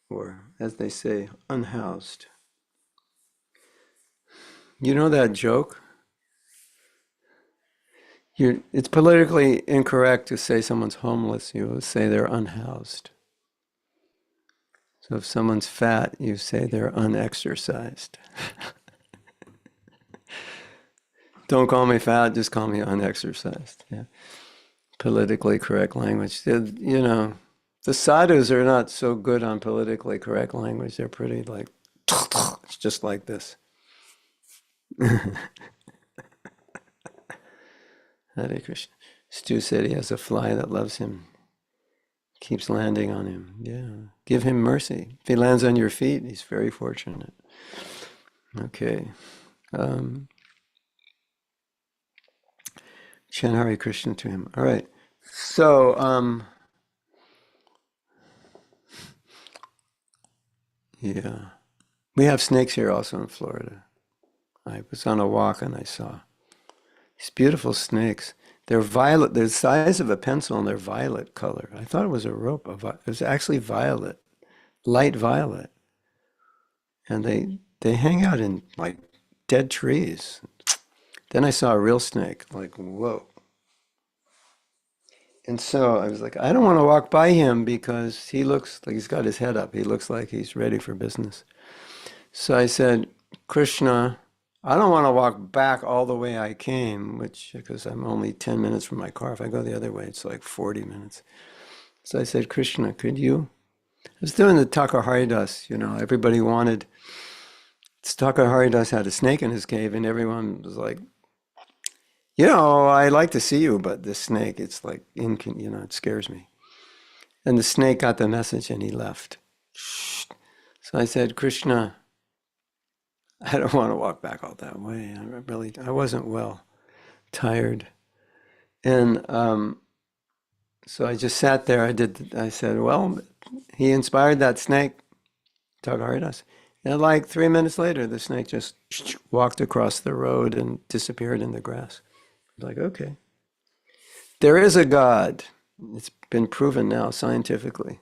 or as they say, unhoused. You know that joke? It's politically incorrect to say someone's homeless. You say they're unhoused. So if someone's fat, you say they're unexercised. Don't call me fat, just call me unexercised. Yeah. Politically correct language. You know, the sadhus are not so good on politically correct language. They're pretty like, it's just like this. Hare Krishna. Stu said he has a fly that loves him. Keeps landing on him. Yeah. Give him mercy. If he lands on your feet, he's very fortunate. Okay. Chant Hare Krishna to him. All right. So, yeah. We have snakes here also in Florida. I was on a walk and I saw these beautiful snakes. They're violet. They're the size of a pencil and they're violet color. I thought it was a rope. It was actually violet, light violet. And they hang out in like dead trees. Then I saw a real snake, like, whoa. And so I was like, I don't want to walk by him because he looks like he's got his head up. He looks like he's ready for business. So I said, Krishna, I don't want to walk back all the way I came, because I'm only 10 minutes from my car. If I go the other way, it's like 40 minutes. So I said, Krishna, could you? I was doing the Thakur Haridas, everybody wanted. Thakur Haridas had a snake in his cave, and everyone was like, I like to see you, but this snake, it's like, it scares me. And the snake got the message and he left. So I said, Krishna, I don't want to walk back all that way. I wasn't well, tired. And so I just sat there. I said, well, he inspired that snake, Thakur Haridas. And like 3 minutes later, the snake just walked across the road and disappeared in the grass. Like, okay. There is a God. It's been proven now scientifically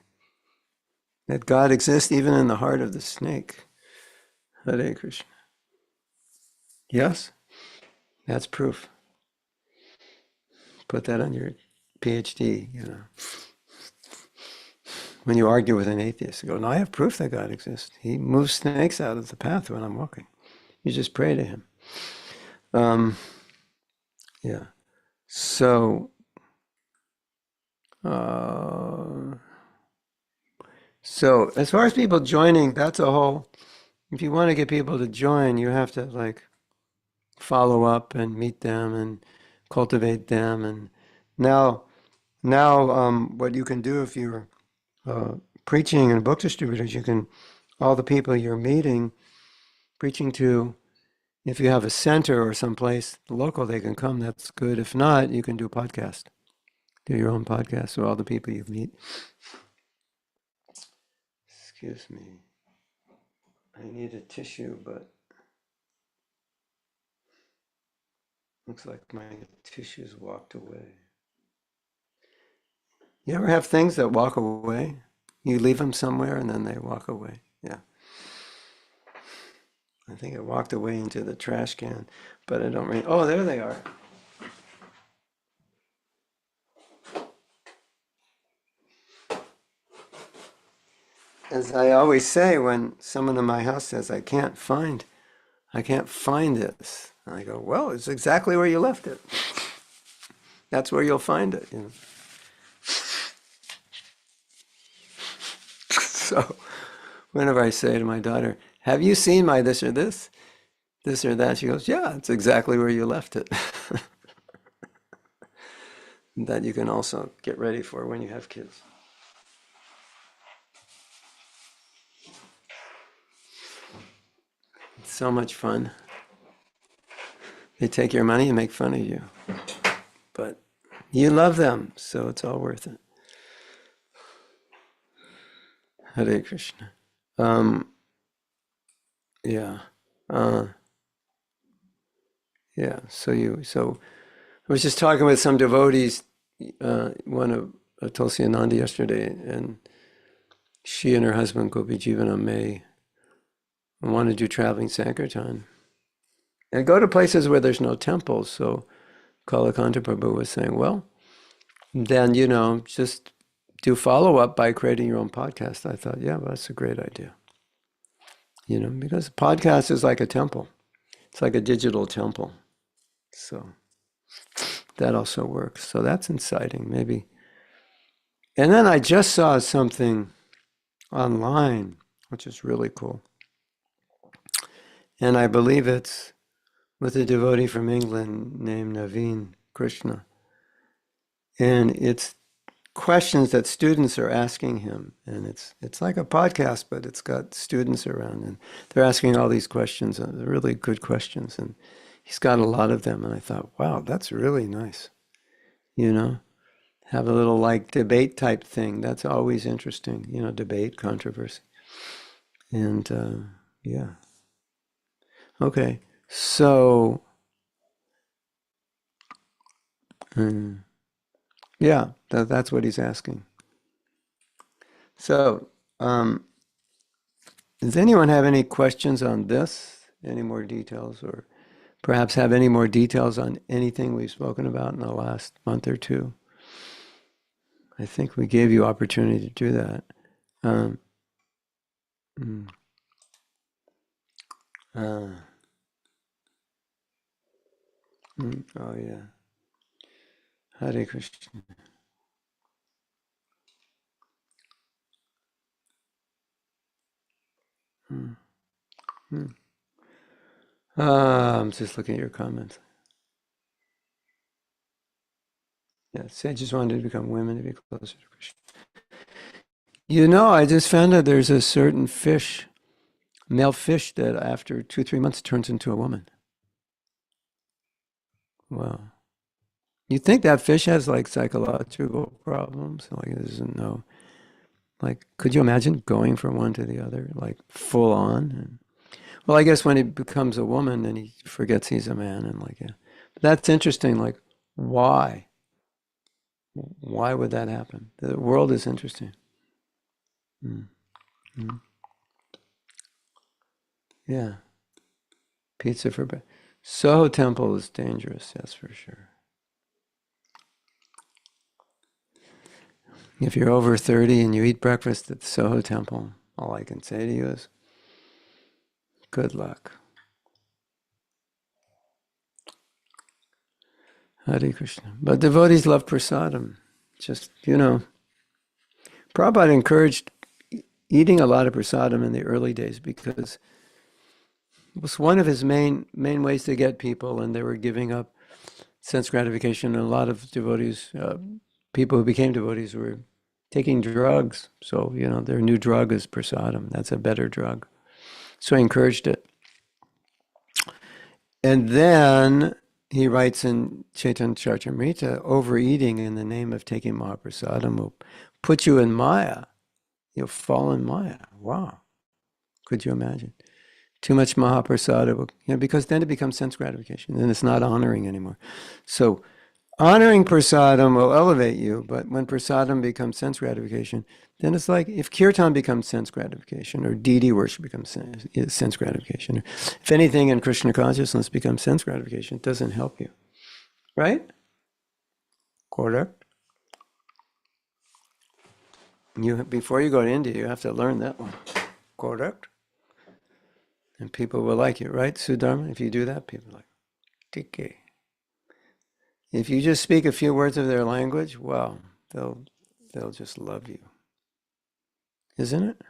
that God exists even in the heart of the snake. Hare Krishna. Yes? That's proof. Put that on your PhD, When you argue with an atheist, you go, no, I have proof that God exists. He moves snakes out of the path when I'm walking. You just pray to him. Yeah. So, as far as people joining, that's a whole, if you want to get people to join, you have to follow up and meet them and cultivate them. And now, what you can do if you're preaching and book distributors, all the people you're meeting, preaching to, if you have a center or someplace local they can come, that's good. If not, you can do a podcast. Do your own podcast with all the people you meet. Excuse me. I need a tissue, but looks like my tissues walked away. You ever have things that walk away? You leave them somewhere and then they walk away. Yeah. I think it walked away into the trash can, but I don't really. Oh, there they are. As I always say when someone in my house says, I can't find this. And I go, well, it's exactly where you left it. That's where you'll find it. So whenever I say to my daughter, have you seen my this or that? She goes, yeah, it's exactly where you left it. That you can also get ready for when you have kids. It's so much fun. They take your money and make fun of you. But you love them, so it's all worth it. Hare Krishna. Yeah. Yeah. So I was just talking with some devotees, one of Tulsi Ananda yesterday, and she and her husband Gopi Jivana may want to do traveling Sankirtan and go to places where there's no temples. So Kalakanta Prabhu was saying, well, then, just do follow-up by creating your own podcast. I thought, yeah, well, that's a great idea. Because a podcast is like a temple. It's like a digital temple. So that also works. So that's inciting, maybe. And then I just saw something online, which is really cool. And I believe it's with a devotee from England named Naveen Krishna. And it's questions that students are asking him. And it's like a podcast, but it's got students around. And they're asking all these questions, and they're really good questions. And he's got a lot of them. And I thought, wow, that's really nice. Have a little like debate type thing. That's always interesting, debate, controversy. And yeah. Okay. So, yeah, that's what he's asking. So, does anyone have any questions on this? Any more details, or perhaps have any more details on anything we've spoken about in the last month or two? I think we gave you opportunity to do that. Oh yeah. Hare Krishna. I'm just looking at your comments. Yeah, sages wanted to become women to be closer to Krishna. I just found out there's a certain fish, male fish, that after 2-3 months turns into a woman. Wow. You think that fish has like psychological problems? Like it doesn't know. Like, could you imagine going from one to the other, like full on? Well, I guess when he becomes a woman, then he forgets he's a man, and like, yeah. But that's interesting. Like, why? Why would that happen? The world is interesting. Yeah. Pizza for breakfast. Soho Temple is dangerous, that's for sure. If you're over 30 and you eat breakfast at the Soho Temple, all I can say to you is, good luck. Hare Krishna. But devotees love prasadam. Just, Prabhupada encouraged eating a lot of prasadam in the early days because it was one of his main ways to get people, and they were giving up sense gratification. And a lot of devotees, people who became devotees, were taking drugs. So, their new drug is prasadam. That's a better drug. So I encouraged it. And then he writes in Chaitanya Charitamrita, overeating in the name of taking Mahaprasadam will put you in Maya. You'll fall in Maya. Wow. Could you imagine? Too much Mahaprasada, because then it becomes sense gratification and it's not honoring anymore. So honoring prasadam will elevate you, but when prasadam becomes sense gratification, then it's like if kirtan becomes sense gratification or deity worship becomes sense gratification, or if anything in Krishna consciousness becomes sense gratification, it doesn't help you. Right? Correct? Before you go to India, you have to learn that one. Correct? And people will like you, right, Sudharma? If you do that, people are like, TK. If you just speak a few words of their language, well, they'll just love you. Isn't it?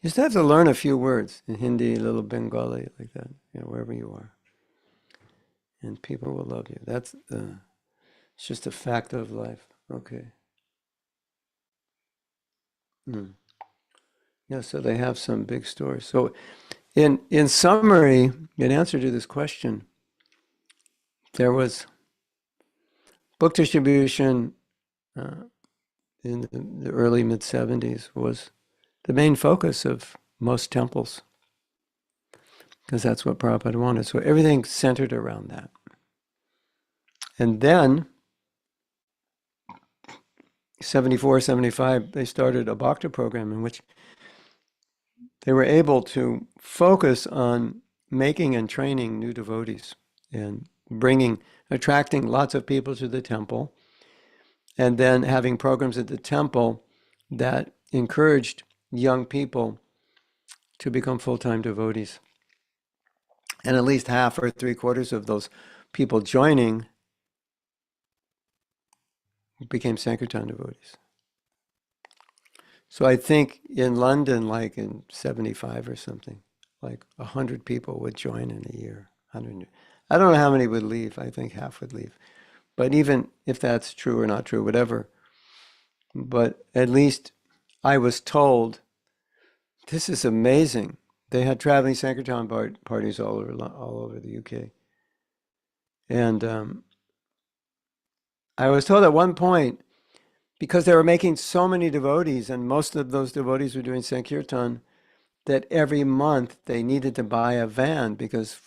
You just have to learn a few words in Hindi, a little Bengali, like that, wherever you are. And people will love you. It's just a fact of life. Okay. Yeah, so they have some big stories. So in summary, in answer to this question, there was book distribution in the early mid-70s was the main focus of most temples, because that's what Prabhupada wanted. So everything centered around that. And then, 74, 75, they started a Bhakti program in which they were able to focus on making and training new devotees and attracting lots of people to the temple, and then having programs at the temple that encouraged young people to become full-time devotees. And at least half or three-quarters of those people joining became Sankirtan devotees. So I think in London, like in 75 or something, like 100 people would join in a year. 100. I don't know how many would leave. I think half would leave. But even if that's true or not true, whatever. But at least I was told, this is amazing. They had traveling Sankirtan parties all over the UK. And I was told at one point, because they were making so many devotees, and most of those devotees were doing Sankirtan, that every month they needed to buy a van because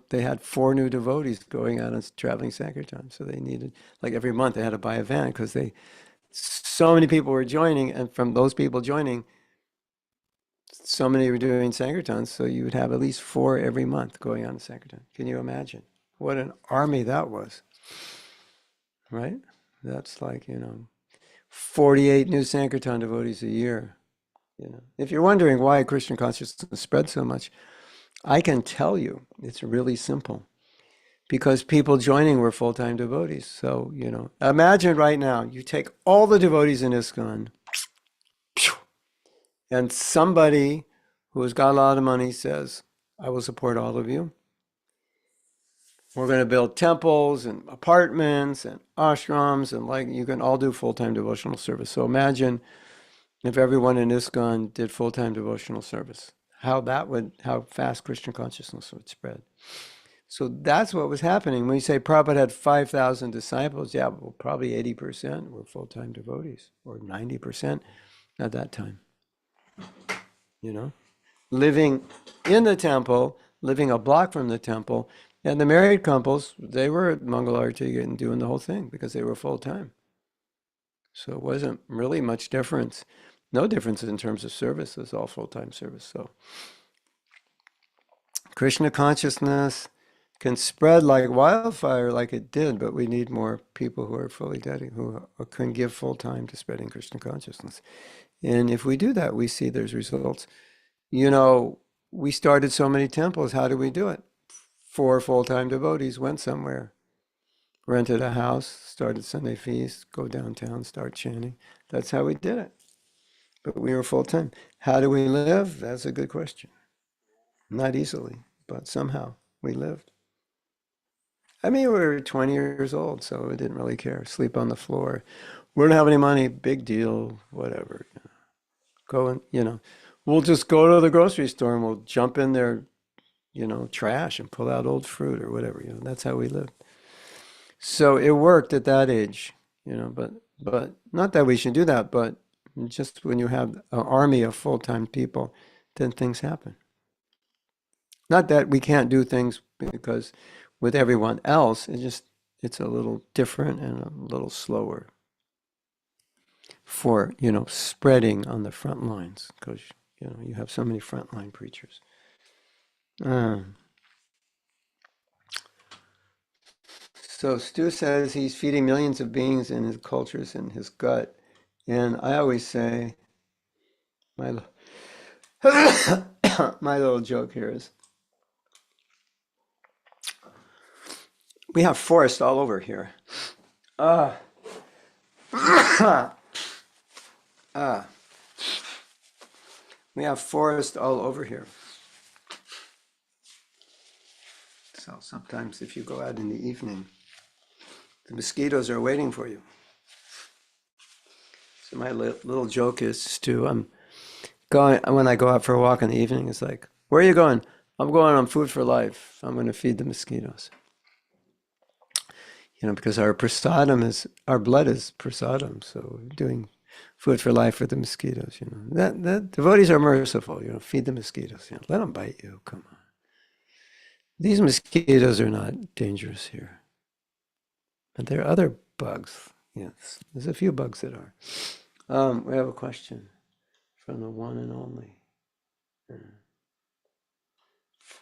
they had 4 new devotees going out on traveling Sankirtan. So they needed, like every month they had to buy a van because so many people were joining, and from those people joining, so many were doing Sankirtans, so you would have at least 4 every month going on Sankirtan. Can you imagine? What an army that was, right? That's like, 48 new Sankirtan devotees a year. If you're wondering why Christian consciousness spread so much, I can tell you it's really simple. Because people joining were full-time devotees. So, imagine right now, you take all the devotees in ISKCON, and somebody who has got a lot of money says, I will support all of you. We're going to build temples and apartments and ashrams, and you can all do full-time devotional service. So imagine if everyone in ISKCON did full-time devotional service, how fast Christian consciousness would spread. So that's what was happening. When you say Prabhupada had 5,000 disciples, yeah, well, probably 80% were full-time devotees, or 90% at that time. Living in the temple, living a block from the temple, and the married couples, they were at Mangalarti and doing the whole thing because they were full-time. So it wasn't really much difference. No difference in terms of service. It was all full-time service. So Krishna consciousness can spread like wildfire like it did, but we need more people who are fully dedicated, who can give full time to spreading Krishna consciousness. And if we do that, we see there's results. We started so many temples. How do we do it? 4 full-time devotees went somewhere, rented a house, started Sunday feast, go downtown, start chanting. That's how we did it. But we were full-time. How do we live? That's a good question. Not easily, but somehow we lived. We were 20 years old, so we didn't really care. Sleep on the floor. We don't have any money. Big deal. Whatever. Go and, we'll just go to the grocery store and we'll jump in there trash and pull out old fruit or whatever. That's how we lived. So it worked at that age, but not that we should do that, but just when you have an army of full-time people, then things happen. Not that we can't do things because with everyone else, it's a little different and a little slower for, spreading on the front lines because, you have so many frontline preachers. So Stu says he's feeding millions of beings in his cultures in his gut. And I always say, my, my little joke here is, we have forest all over here. We have forest all over here. So sometimes if you go out in the evening, the mosquitoes are waiting for you. So my little joke is to when I go out for a walk in the evening, it's like, where are you going? I'm going on Food for Life. I'm going to feed the mosquitoes. Because our blood is prasadam, so we're doing Food for Life for the mosquitoes. That devotees are merciful. Feed the mosquitoes. Let them bite you. Come on. These mosquitoes are not dangerous here, but there are other bugs. Yes, there's a few bugs that are. We have a question from the one and only.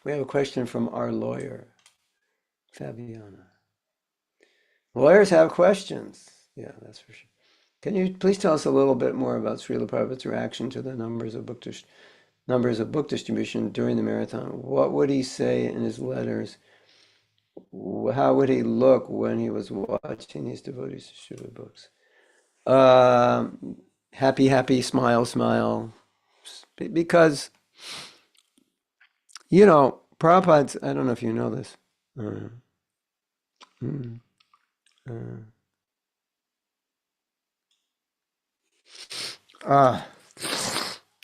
We have a question from our lawyer, Fabiana. Lawyers have questions. Yeah, that's for sure. Can you please tell us a little bit more about Srila Prabhupada's reaction to the numbers of book distribution during the marathon? What would he say in his letters? How would he look when he was watching these devotees distribute books? Happy, happy, smile, smile. Because, Prabhupada's, I don't know if you know this.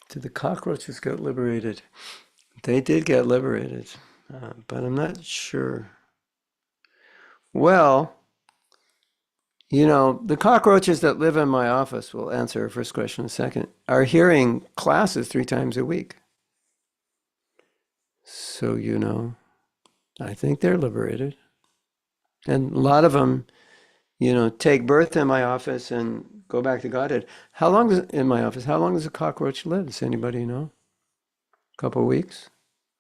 Did the cockroaches get liberated? They did get liberated, but I'm not sure. Well, the cockroaches that live in my office, will answer our first question in a second, are hearing classes 3 times a week. So, I think they're liberated. And a lot of them, take birth in my office and go back to Godhead. How long does a cockroach live? Does anybody know? A couple of weeks?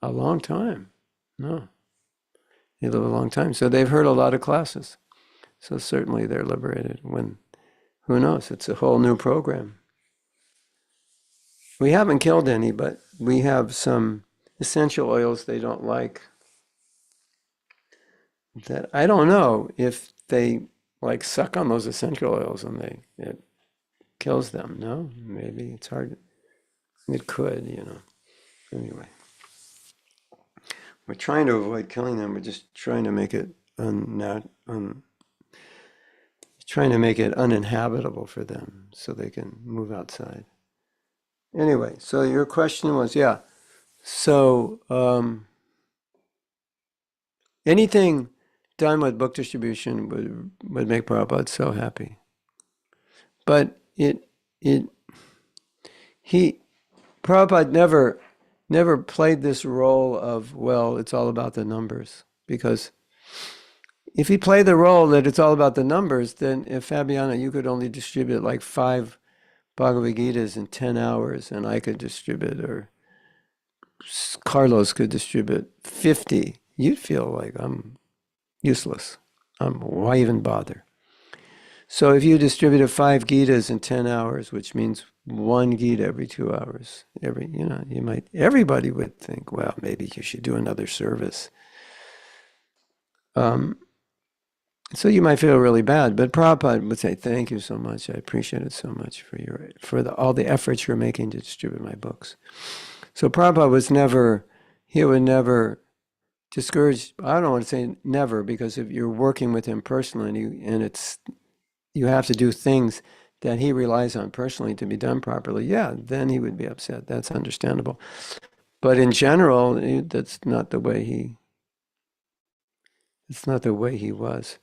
A long time. No. They live a long time. So they've heard a lot of classes. So certainly they're liberated. Who knows? It's a whole new program. We haven't killed any, but we have some essential oils they don't like. That I don't know if they suck on those essential oils and it kills them. No, maybe it's hard. It could, Anyway, we're trying to avoid killing them. We're just trying to make it uninhabitable for them so they can move outside. Anyway, so your question was, yeah. So anything done with book distribution would make Prabhupada so happy. But Prabhupada never played this role of, well, it's all about the numbers. Because if he played the role that it's all about the numbers, then if Fabiana, you could only distribute 5 Bhagavad Gitas in 10 hours, and I could distribute, or Carlos could distribute 50, you'd feel like I'm useless. Why even bother? So if you distributed 5 Gitas in 10 hours, which means 1 Gita every 2 hours, everybody would think, well, maybe you should do another service. So you might feel really bad, but Prabhupada would say, thank you so much. I appreciate it so much for all the efforts you're making to distribute my books. So Prabhupada would never discourage, I don't want to say never, because if you're working with him personally and you have to do things that he relies on personally to be done properly, yeah, then he would be upset. That's understandable. But in general, that's not the way he was.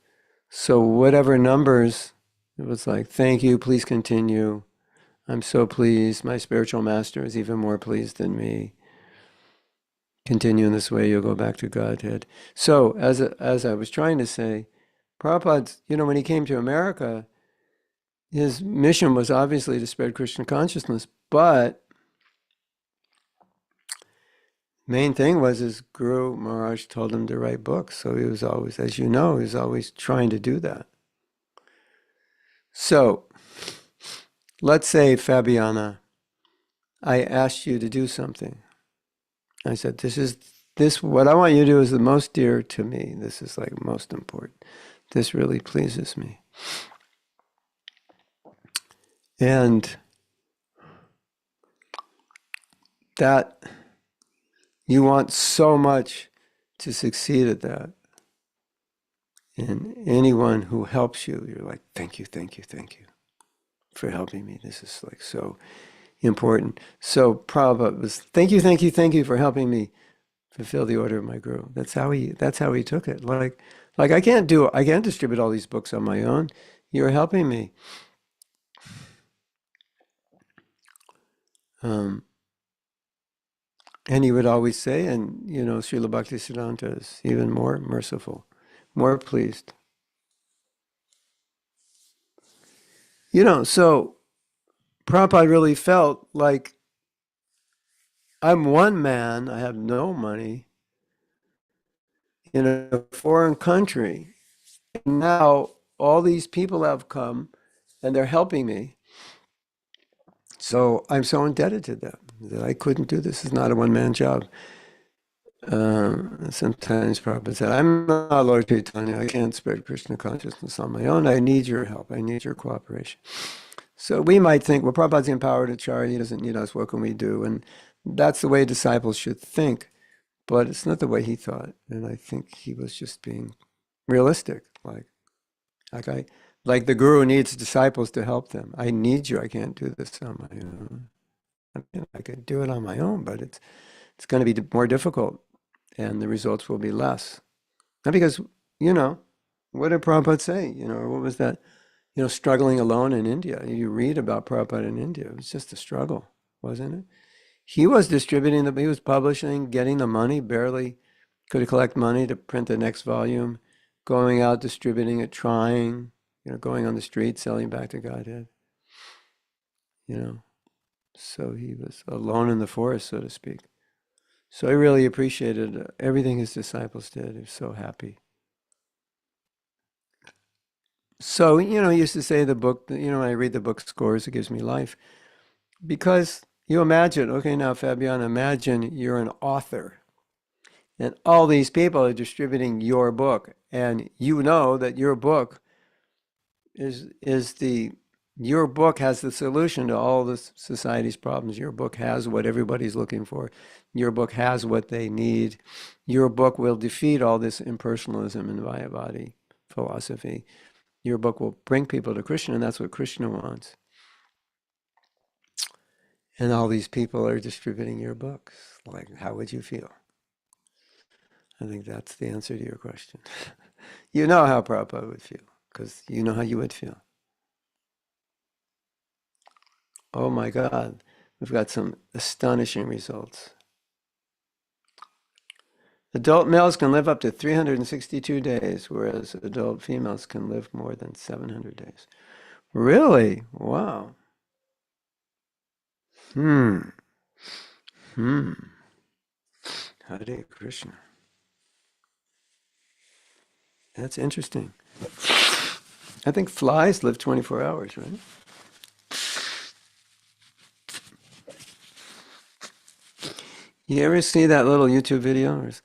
So whatever numbers, it was like, thank you, please continue. I'm so pleased. My spiritual master is even more pleased than me. Continue in this way, you'll go back to Godhead. So as I was trying to say, Prabhupada, when he came to America, his mission was obviously to spread Krishna consciousness, but main thing was his Guru Maharaj told him to write books. So he was always, as you know, he was always trying to do that. So let's say, Fabiana, I asked you to do something. I said, what I want you to do is the most dear to me. This is like most important. This really pleases me. And that you want so much to succeed at that. And anyone who helps you, you're like, thank you, thank you, thank you for helping me. This is like so important. So Prabhupada was, thank you, thank you, thank you for helping me fulfill the order of my guru. That's how he took it. Like I can't distribute all these books on my own. You're helping me. And he would always say, and Srila Bhaktisiddhanta is even more merciful, more pleased. So Prabhupada really felt like, I'm one man, I have no money in a foreign country. And now all these people have come and they're helping me. So I'm so indebted to them that I couldn't do this. It's not a one-man job. Sometimes Prabhupada said, I'm not Lord Chaitanya. I can't spread Krishna consciousness on my own. I need your help. I need your cooperation. So we might think, well, Prabhupada's empowered Acharya. He doesn't need us. What can we do? And that's the way disciples should think. But it's not the way he thought. And I think he was just being realistic. Like the guru needs disciples to help them. I need you. I can't do this on my own. I could do it on my own, but it's going to be more difficult, and the results will be less. Not because, what did Prabhupada say? What was that? Struggling alone in India. You read about Prabhupada in India. It was just a struggle, wasn't it? He was distributing he was publishing, getting the money, barely could collect money to print the next volume, going out, distributing it, trying, going on the street, selling back to Godhead. So he was alone in the forest, so to speak. So I really appreciated everything his disciples did. He was so happy. So, he used to say the book, when I read the book Scores, it gives me life. Because you imagine, okay, now Fabiana, imagine you're an author. And all these people are distributing your book. And you know that your book your book has the solution to all the society's problems. Your book has what everybody's looking for. Your book has what they need. Your book will defeat all this impersonalism and Mayavadi philosophy. Your book will bring people to Krishna, and that's what Krishna wants. And all these people are distributing your books. Like, how would you feel? I think that's the answer to your question. You know how Prabhupada would feel, because you know how you would feel. Oh my God, we've got some astonishing results. Adult males can live up to 362 days, whereas adult females can live more than 700 days. Really? Wow. Hare Krishna. That's interesting. I think flies live 24 hours, right? You ever see that little YouTube video? It's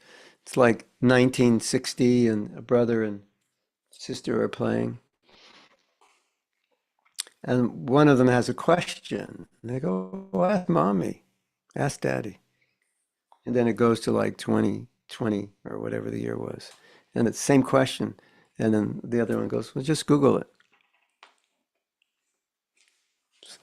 like 1960 and a brother and sister are playing. And one of them has a question. And they go, well, ask mommy, ask daddy. And then it goes to like 2020 or whatever the year was. And it's the same question. And then the other one goes, well, just Google it. So,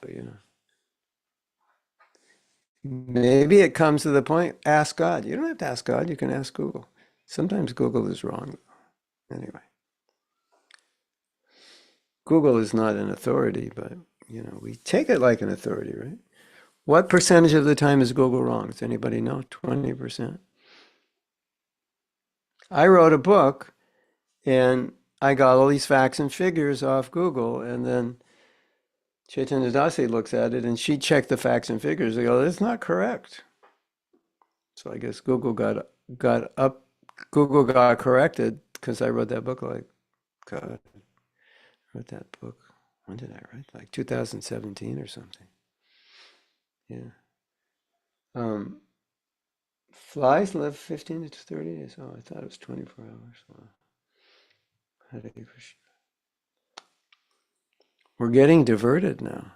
Maybe it comes to the point, ask God. You don't have to ask God, you can ask Google. Sometimes Google is wrong. Anyway, Google is not an authority, but we take it like an authority, right? What percentage of the time is Google wrong? Does anybody know? 20%. I wrote a book and I got all these facts and figures off Google, and then Chaitanya Dasi looks at it and she checked the facts and figures. They go, that's not correct. So I guess Google got corrected because I wrote that book God, I wrote that book. When did I write? Like 2017 or something. Yeah. Flies live 15 to 30 days. Oh, I thought it was 24 hours. Wow. Hare Krishna. We're getting diverted now.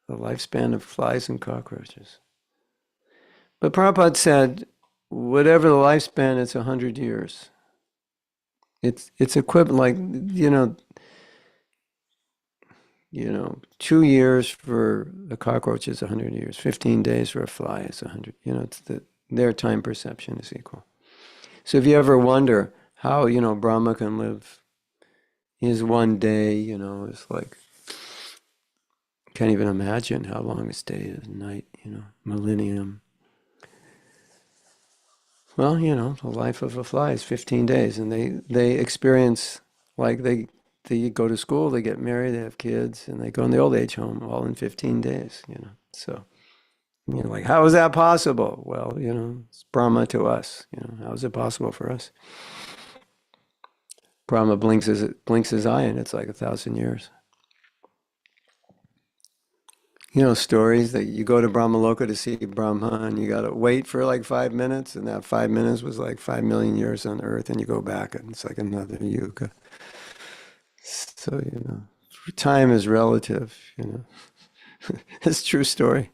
The lifespan of flies and cockroaches. But Prabhupada said, whatever the lifespan, it's 100 years. It's equivalent, like, 2 years for a cockroach is 100 years. 15 days for a fly is 100. Their time perception is equal. So if you ever wonder how, Brahma can live his one day, it's like, can't even imagine how long his day is, night, millennium. Well, the life of a fly is 15 days, and they experience, like they go to school, they get married, they have kids, and they go in the old age home all in 15 days, So, like, how is that possible? Well, it's Brahma to us, how is it possible for us? Brahma blinks his eye, and it's like 1,000 years. Stories that you go to Brahmaloka to see Brahma and you got to wait for like 5 minutes, and that 5 minutes was like 5 million years on Earth, and you go back and it's like another yuga. So, time is relative, It's a true story.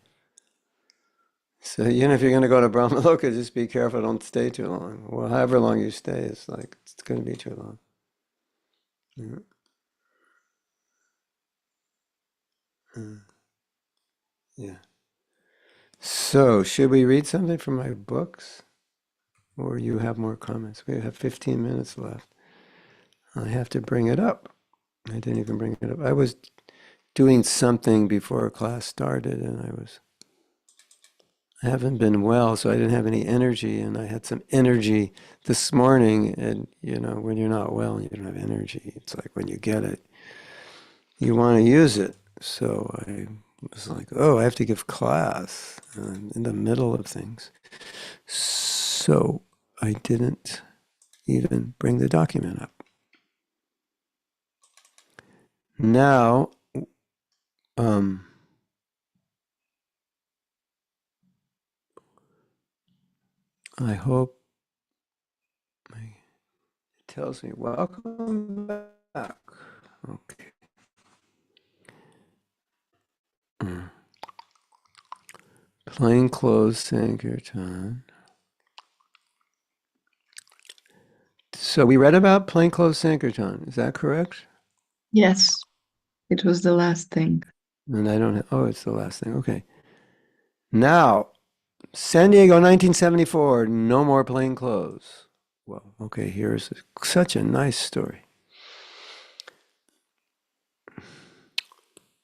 So, if you're going to go to Brahmaloka, just be careful, don't stay too long. Well, however long you stay, it's going to be too long. Yeah. So, should we read something from my books? Or you have more comments? We have 15 minutes left. I have to bring it up. I didn't even bring it up. I was doing something before class started, and I haven't been well, so I didn't have any energy, and I had some energy this morning, and when you're not well and you don't have energy, it's like when you get it, you want to use it. So I was like, I have to give class in the middle of things. So I didn't even bring the document up. Now, I hope it tells me, welcome back. Okay. Plainclothes Sankirtan. So we read about plainclothes Sankirtan. Is that correct? Yes, it was the last thing. And I don't have, it's the last thing. Okay. Now, San Diego, 1974, no more plainclothes. Well, okay, here's such a nice story.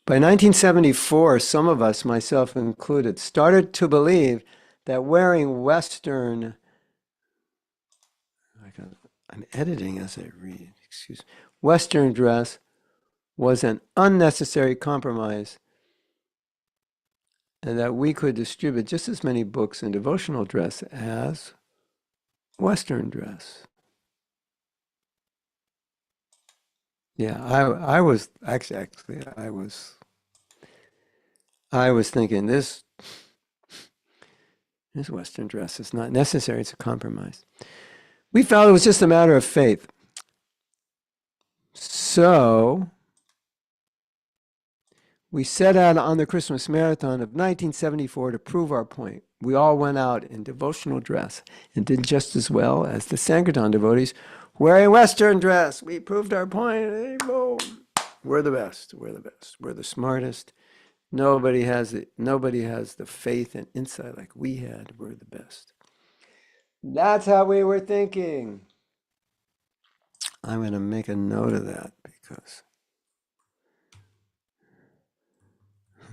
By 1974, some of us, myself included, started to believe that wearing Western, I'm editing as I read, Western dress was an unnecessary compromise, and that we could distribute just as many books in devotional dress as Western dress. Yeah, I was actually I was thinking this Western dress is not necessary, it's a compromise. We felt it was just a matter of faith. So we set out on the Christmas Marathon of 1974 to prove our point. We all went out in devotional dress and did just as well as the Sankirtan devotees wearing Western dress. We proved our point. Hey, boom. We're the best. We're the best. We're the smartest. Nobody has the faith and insight like we had. We're the best. That's how we were thinking. I'm going to make a note of that because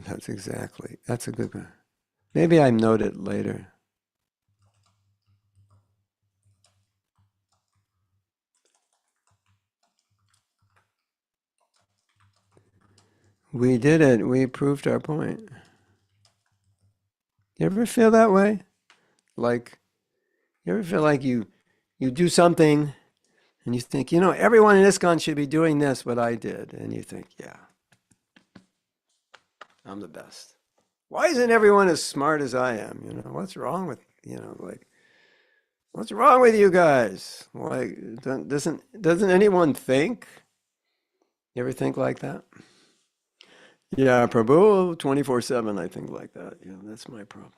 that's a good one. Maybe I note it later. We did it. We proved our point. You ever feel that way? Like, you ever feel like you do something and you think, everyone in ISKCON should be doing this, what I did. And you think, yeah, I'm the best. Why isn't everyone as smart as I am? What's wrong with, what's wrong with you guys? Like, doesn't anyone think? You ever think like that? Yeah, Prabhu, 24/7, I think like that. Yeah, that's my problem.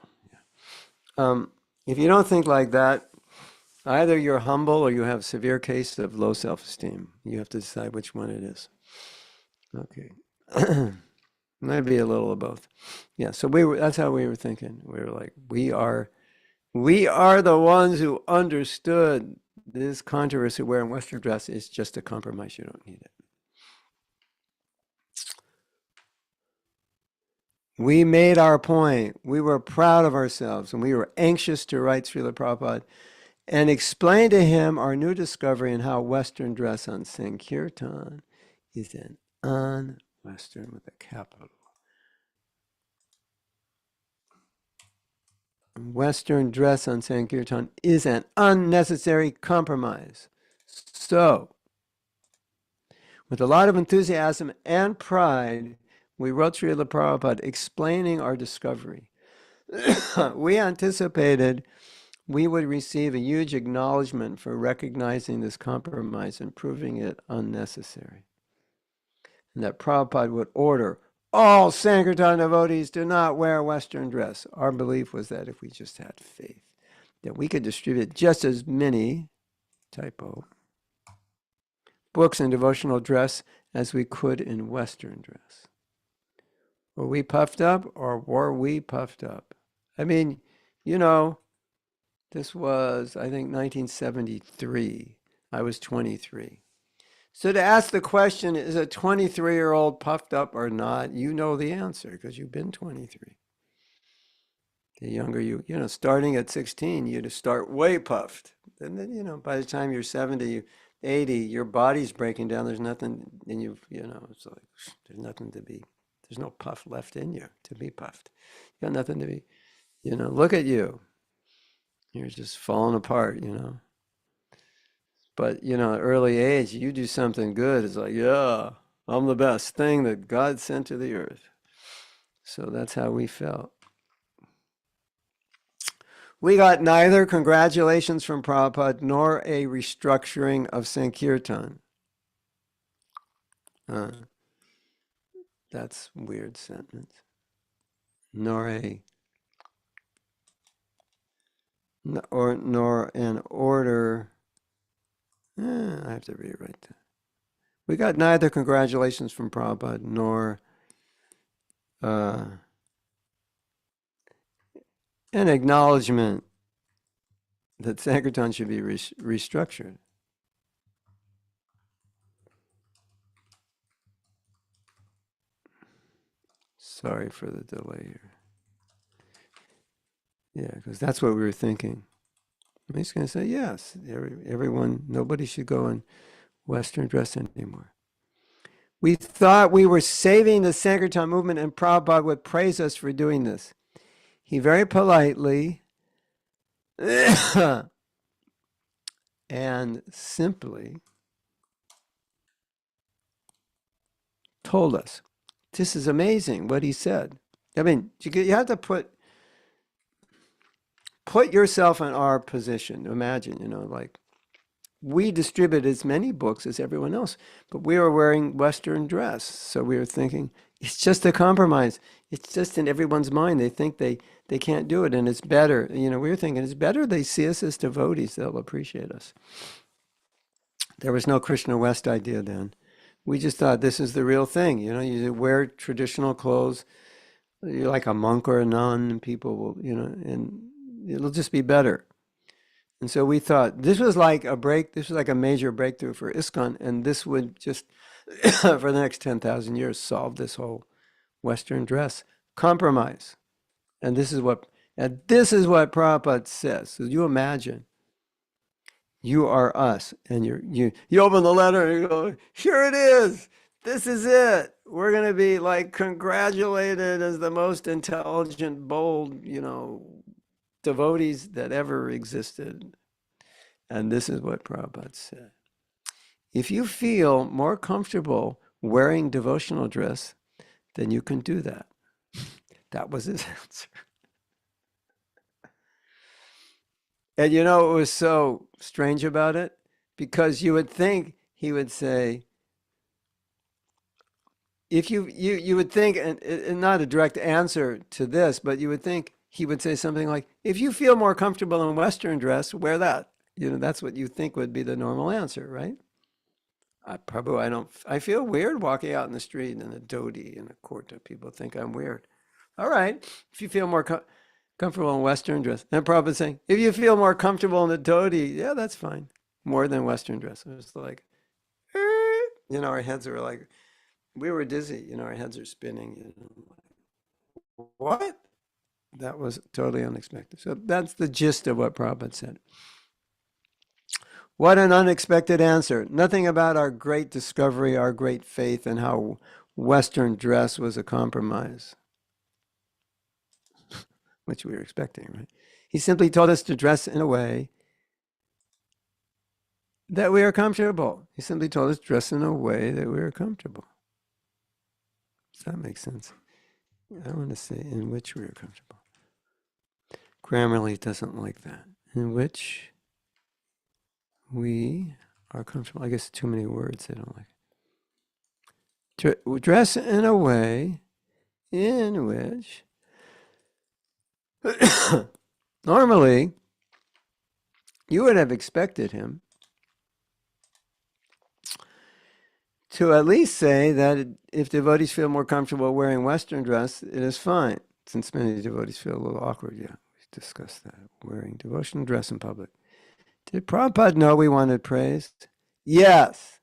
Yeah. If you don't think like that, either you're humble or you have a severe case of low self-esteem. You have to decide which one it is. Okay. Maybe a little of both. Yeah, so that's how we were thinking. We were like, we are the ones who understood this controversy wearing Western dress is just a compromise. You don't need it. We made our point. We were proud of ourselves, and we were anxious to write Srila Prabhupada and explain to him our new discovery and how Western dress on Sankirtan is an un-Western with a capital. Western dress on Sankirtan is an unnecessary compromise. So, with a lot of enthusiasm and pride, we wrote Srila Prabhupada explaining our discovery. We anticipated we would receive a huge acknowledgement for recognizing this compromise and proving it unnecessary. And that Prabhupada would order all Sankirtan devotees to not wear Western dress. Our belief was that if we just had faith, that we could distribute just as many, typo, books in devotional dress as we could in Western dress. Were we puffed up or were we puffed up? I mean, this was, I think, 1973. I was 23. So to ask the question, is a 23-year-old puffed up or not, you know the answer because you've been 23. The younger starting at 16, you'd start way puffed. And then, by the time you're 70, 80, your body's breaking down. There's nothing in you, it's like, there's nothing to be, there's no puff left in you to be puffed. You got nothing to be, look at you. You're just falling apart, But, at early age, you do something good. It's like, yeah, I'm the best thing that God sent to the earth. So that's how we felt. We got neither congratulations from Prabhupada nor a restructuring of Sankirtan. That's a weird sentence. Nor an order. I have to rewrite that. We got neither congratulations from Prabhupada nor an acknowledgement that Sankirtan should be restructured. Sorry for the delay here. Yeah, because that's what we were thinking. He's going to say, yes, everyone, nobody should go in Western dress anymore. We thought we were saving the Sankirtan movement and Prabhupada would praise us for doing this. He very politely and simply told us, this is amazing what he said. I mean, you have to put yourself in our position. Imagine, like we distribute as many books as everyone else, but we were wearing Western dress. So we were thinking, it's just a compromise. It's just in everyone's mind. They think they can't do it and it's better. We were thinking it's better they see us as devotees. They'll appreciate us. There was no Krishna West idea then. We just thought this is the real thing. You wear traditional clothes you're like a monk or a nun, and people will, and it'll just be better. And so we thought this was like a major breakthrough for ISKCON, and this would just, for the next 10,000 years, solve this whole Western dress compromise. And this is what Prabhupada says. So you imagine you are us, and you open the letter and you go, here it is. This is it. We're going to be like congratulated as the most intelligent, bold, devotees that ever existed. And this is what Prabhupada said. If you feel more comfortable wearing devotional dress, then you can do that. That was his answer. And what was so strange about it? Because you would think he would say, if you would think, and not a direct answer to this, but you would think he would say something like, if you feel more comfortable in Western dress, wear that. That's what you think would be the normal answer, right? Prabhu, I feel weird walking out in the street in a dhoti in a kurta. People think I'm weird. All right, if you feel more comfortable in Western dress. And Prabhupada's saying, if you feel more comfortable in the dhoti, yeah, that's fine. More than Western dress. It was like, our heads were like, we were dizzy, our heads are spinning. What? That was totally unexpected. So that's the gist of what Prabhupada said. What an unexpected answer. Nothing about our great discovery, our great faith, and how Western dress was a compromise, which we were expecting, right? He simply told us to dress in a way that we are comfortable. He simply told us to dress in a way that we are comfortable. Does that make sense? I want to say in which we are comfortable. Grammarly doesn't like that. In which we are comfortable. I guess too many words they don't like. Dress in a way in which normally you would have expected him to at least say that if devotees feel more comfortable wearing Western dress, it is fine. Since many devotees feel a little awkward, yeah, we discussed that, wearing devotional dress in public. Did Prabhupada know we wanted praise? Yes.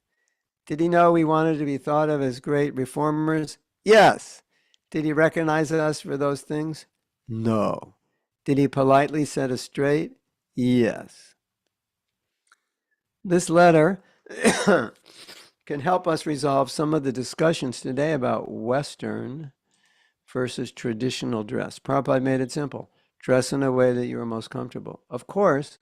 Did he know we wanted to be thought of as great reformers? Yes. Did he recognize us for those things? No. Did he politely set us straight? Yes. This letter can help us resolve some of the discussions today about Western versus traditional dress. Prabhupada made it simple. Dress in a way that you are most comfortable. Of course,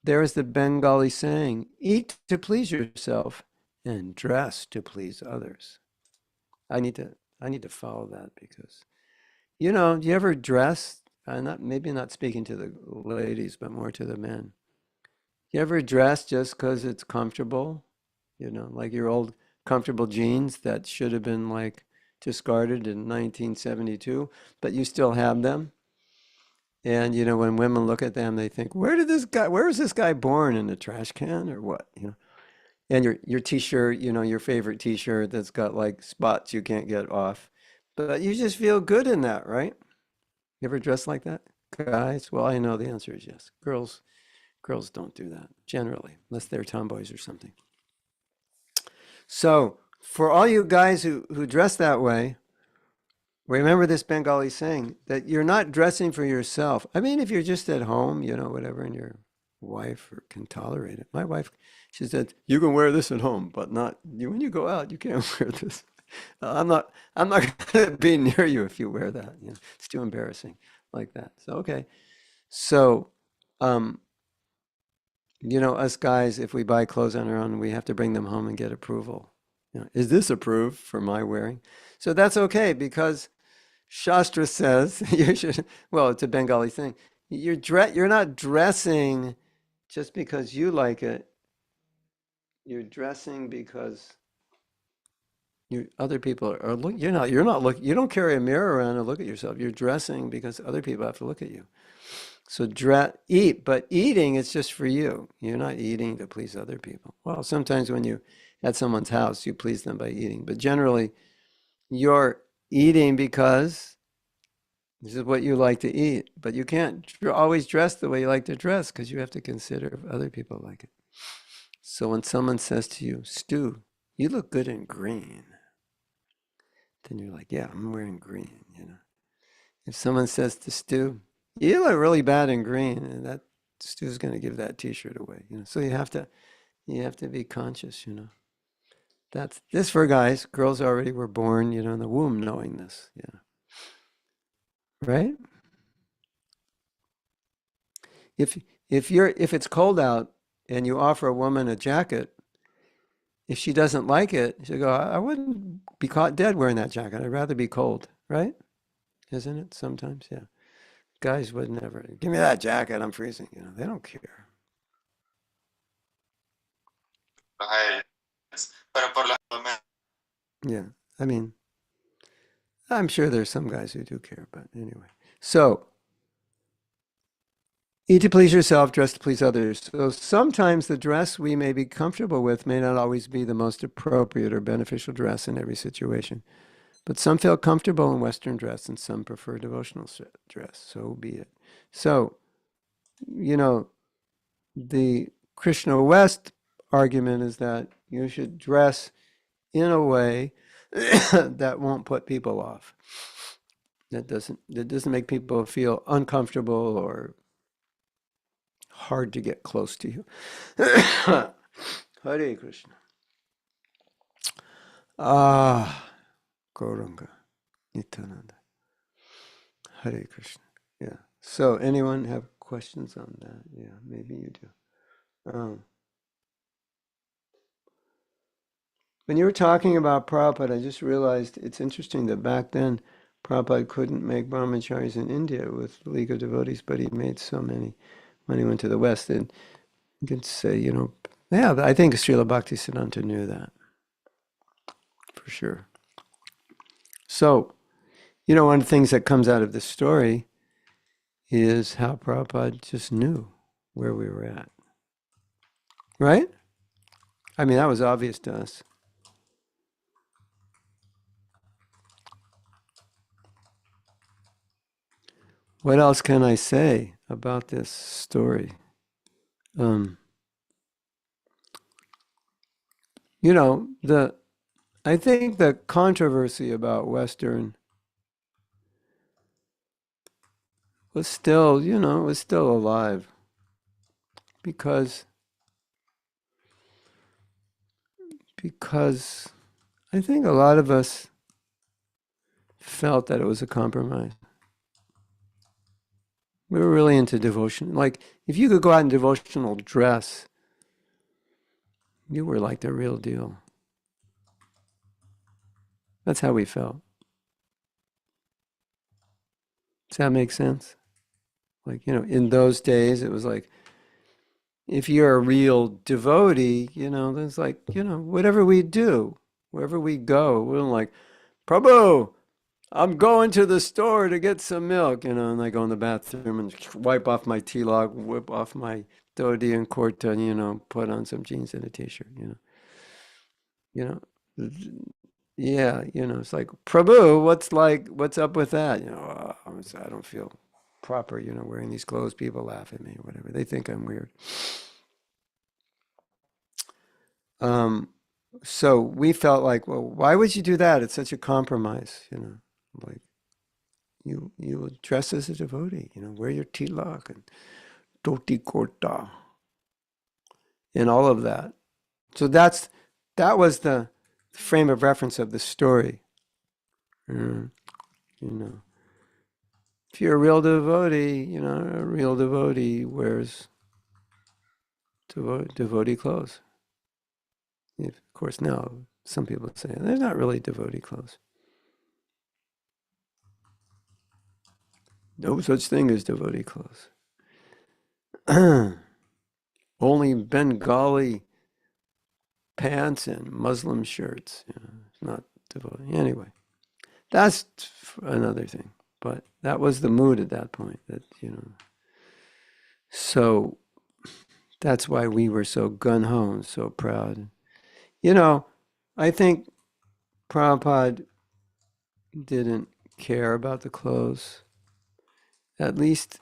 there is the Bengali saying, eat to please yourself and dress to please others. I need to follow that because, do you ever dress? Maybe not speaking to the ladies, but more to the men. You ever dress just because it's comfortable? Like your old comfortable jeans that should have been like discarded in 1972, but you still have them. And when women look at them, they think, where was this guy born, in a trash can or what? And your t-shirt, your favorite t-shirt that's got like spots you can't get off. But you just feel good in that, right? You ever dress like that? Guys? Well, I know the answer is yes. Girls don't do that generally, unless they're tomboys or something. So for all you guys who dress that way, remember this Bengali saying that you're not dressing for yourself. I mean, if you're just at home, whatever, and your wife can tolerate it. My wife, she said, you can wear this at home, but not you. When you go out, you can't wear this. I'm not going to be near you if you wear that. It's too embarrassing like that. So, okay. So, us guys, if we buy clothes on our own, we have to bring them home and get approval. Is this approved for my wearing? So that's okay because Shastra says you should. Well, it's a Bengali thing. You're not dressing just because you like it. You're dressing because other people are look. You're not look. You don't carry a mirror around and look at yourself. You're dressing because other people have to look at you. So eat, but eating it's just for you. You're not eating to please other people. Well, sometimes when you at someone's house, you please them by eating, but generally, you're eating because This is what you like to eat, but you can't always dress the way you like to dress because you have to consider if other people like it. So when someone says to you, Stu, you look good in green, then you're like, yeah, I'm wearing green, you know. If someone says to Stu, you look really bad in green, and that Stu's going to give that T-shirt away, you know. So you have to be conscious, you know. That's this for guys. Girls already were born, you know, in the womb knowing this, yeah. Right? If if it's cold out and you offer a woman a jacket, if she doesn't like it, she'll go, I wouldn't be caught dead wearing that jacket. I'd rather be cold, right? Isn't it? Sometimes, yeah. Guys would never, give me that jacket, I'm freezing. You know, they don't care. Yeah. I mean, I'm sure there's some guys who do care, but anyway. So, eat to please yourself, dress to please others. So sometimes the dress we may be comfortable with may not always be the most appropriate or beneficial dress in every situation. But some feel comfortable in Western dress and some prefer devotional dress. So be it. So, you know, the Krishna West argument is that you should dress in a way that won't put people off. That doesn't make people feel uncomfortable or hard to get close to you. Hare Krishna. Ah, Gauranga, Nityananda. Hare Krishna. Yeah. So anyone have questions on that? Yeah, maybe you do. When you were talking about Prabhupada, I just realized it's interesting that back then Prabhupada couldn't make brahmacharis in India with League of Devotees, but he made so many when he went to the West. And you can say, you know, yeah, I think Srila Bhaktisiddhanta knew that for sure. So, you know, one of the things that comes out of this story is how Prabhupada just knew where we were at. Right? I mean, that was obvious to us. What else can I say about this story? You know, I think the controversy about Western was still, you know, was still alive because I think a lot of us felt that it was a compromise. We were really into devotion. Like, if you could go out in devotional dress, you were like the real deal. That's how we felt. Does that make sense? Like, you know, in those days, it was like, if you're a real devotee, you know, there's like, you know, whatever we do, wherever we go, we're like, Prabhu, I'm going to the store to get some milk, you know, and I go in the bathroom and wipe off my tilak, whip off my dhoti and kurta, you know, put on some jeans and a t-shirt, you know, yeah, you know, it's like, Prabhu, what's up with that? You know, I don't feel proper, you know, wearing these clothes. People laugh at me or whatever. They think I'm weird. So we felt like, well, why would you do that? It's such a compromise, you know, like you would dress as a devotee, you know, wear your tilak and dhoti kurta and all of that. So that was the frame of reference of the story. You know, if you're a real devotee, you know, a real devotee wears devotee clothes. Of course, now some people say they're not really devotee clothes. No such thing as devotee clothes. Only Bengali pants and Muslim shirts. You know, it's not devotee. Anyway, that's another thing. But that was the mood at that point. That, you know, so that's why we were so gun ho and so proud. You know, I think Prabhupada didn't care about the clothes. At least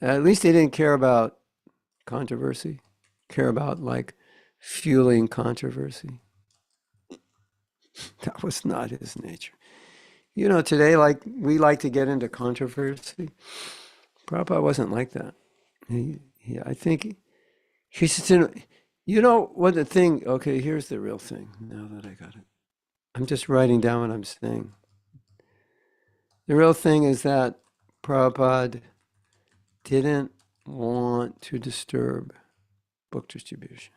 he didn't care about controversy, care about like fueling controversy. That was not his nature. Today, like we like to get into controversy. Prabhupada wasn't like that. I think he just didn't. You know what the thing? Okay, here's the real thing. Now that I got it, I'm just writing down what I'm saying. The real thing is that Prabhupada didn't want to disturb book distribution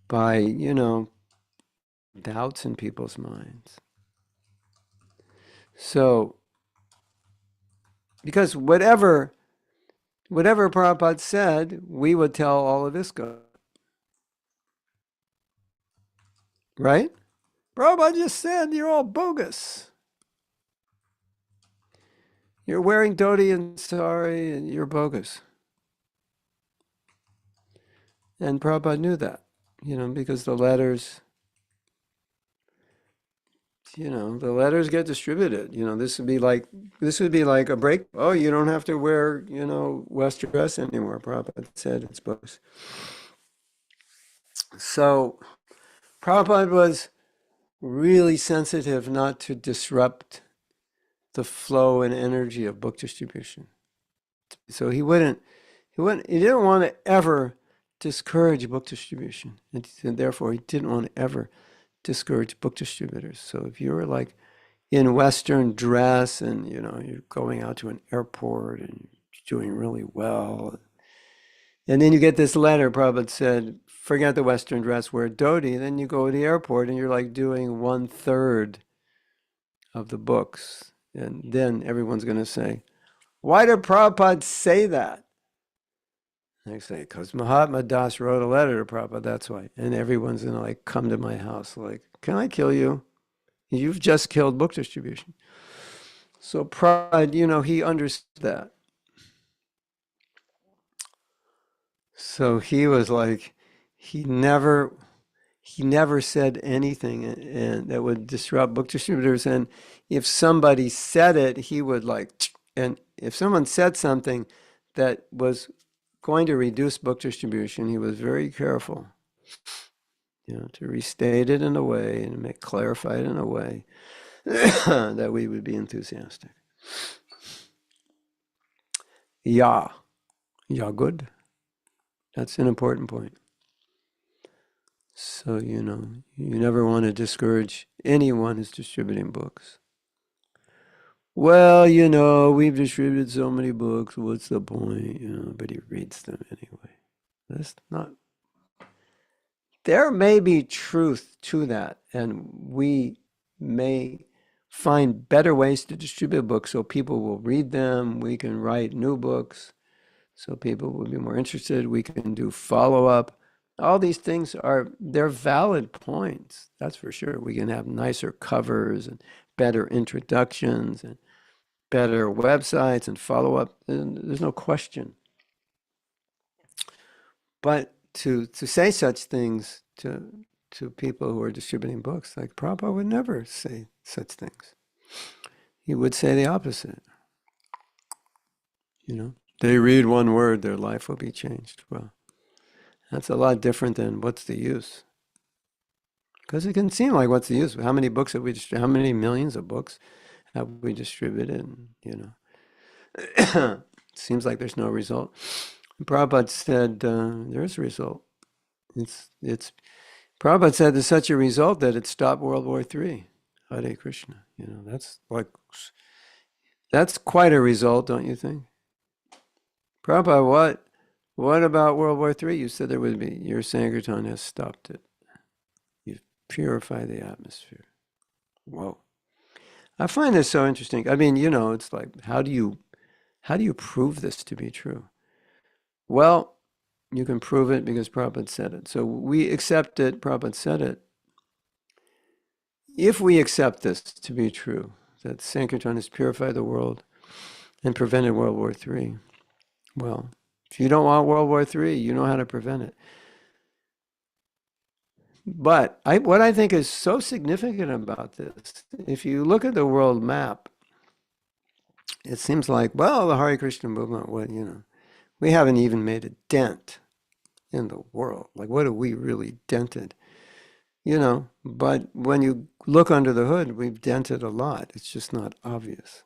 by, doubts in people's minds. So, because whatever Prabhupada said, we would tell all of this go. Right? Prabhupada just said, you're all bogus. You're wearing dhoti and sari and you're bogus. And Prabhupada knew that, because the letters get distributed. This would be like a break. Oh, you don't have to wear, Western dress anymore. Prabhupada said it's bogus. So Prabhupada was really sensitive not to disrupt the flow and energy of book distribution. So he didn't want to ever discourage book distribution. And therefore he didn't want to ever discourage book distributors. So if you were like in Western dress and, you're going out to an airport and you're doing really well, and then you get this letter, Prabhupada said, forget the Western dress, wear dhoti. Then you go to the airport and you're like doing 1/3 of the books. And then everyone's going to say, why did Prabhupada say that? And I say, because Mahatma Das wrote a letter to Prabhupada, that's why. And everyone's going to like come to my house like, can I kill you? You've just killed book distribution. So Prabhupada, he understood that. So he was like, he never said anything and that would disrupt book distributors. And if somebody said it, he would like, and if someone said something that was going to reduce book distribution, he was very careful, to restate it in a way and clarify it in a way that we would be enthusiastic. Yeah, good. That's an important point. So, you never want to discourage anyone who's distributing books. Well, we've distributed so many books. What's the point? Nobody reads them anyway. That's not. There may be truth to that, and we may find better ways to distribute books so people will read them. We can write new books so people will be more interested. We can do follow-up. All these things they're valid points. That's for sure. We can have nicer covers and better introductions and better websites and follow-up. There's no question. But to say such things to people who are distributing books, like Prabhupada would never say such things. He would say the opposite. They read one word, their life will be changed. Well, that's a lot different than what's the use? Because it can seem like what's the use? How many books have we distributed? How many millions of books have we distributed? It seems like there's no result. Prabhupada said there's a result. Prabhupada said there's such a result that it stopped World War III. Hare Krishna. That's quite a result, don't you think? Prabhupada, what about World War III? You said there would be. Your Sankirtan has stopped it. You've purified the atmosphere. Whoa. I find this so interesting. I mean, it's like, how do you prove this to be true? Well, you can prove it because Prabhupada said it. So we accept it, Prabhupada said it. If we accept this to be true, that Sankirtan has purified the world and prevented World War III, well, if you don't want World War III, you know how to prevent it. But what I think is so significant about this, if you look at the world map, it seems like, well, the Hare Krishna movement, well, we haven't even made a dent in the world. Like, what have we really dented? But when you look under the hood, we've dented a lot. It's just not obvious.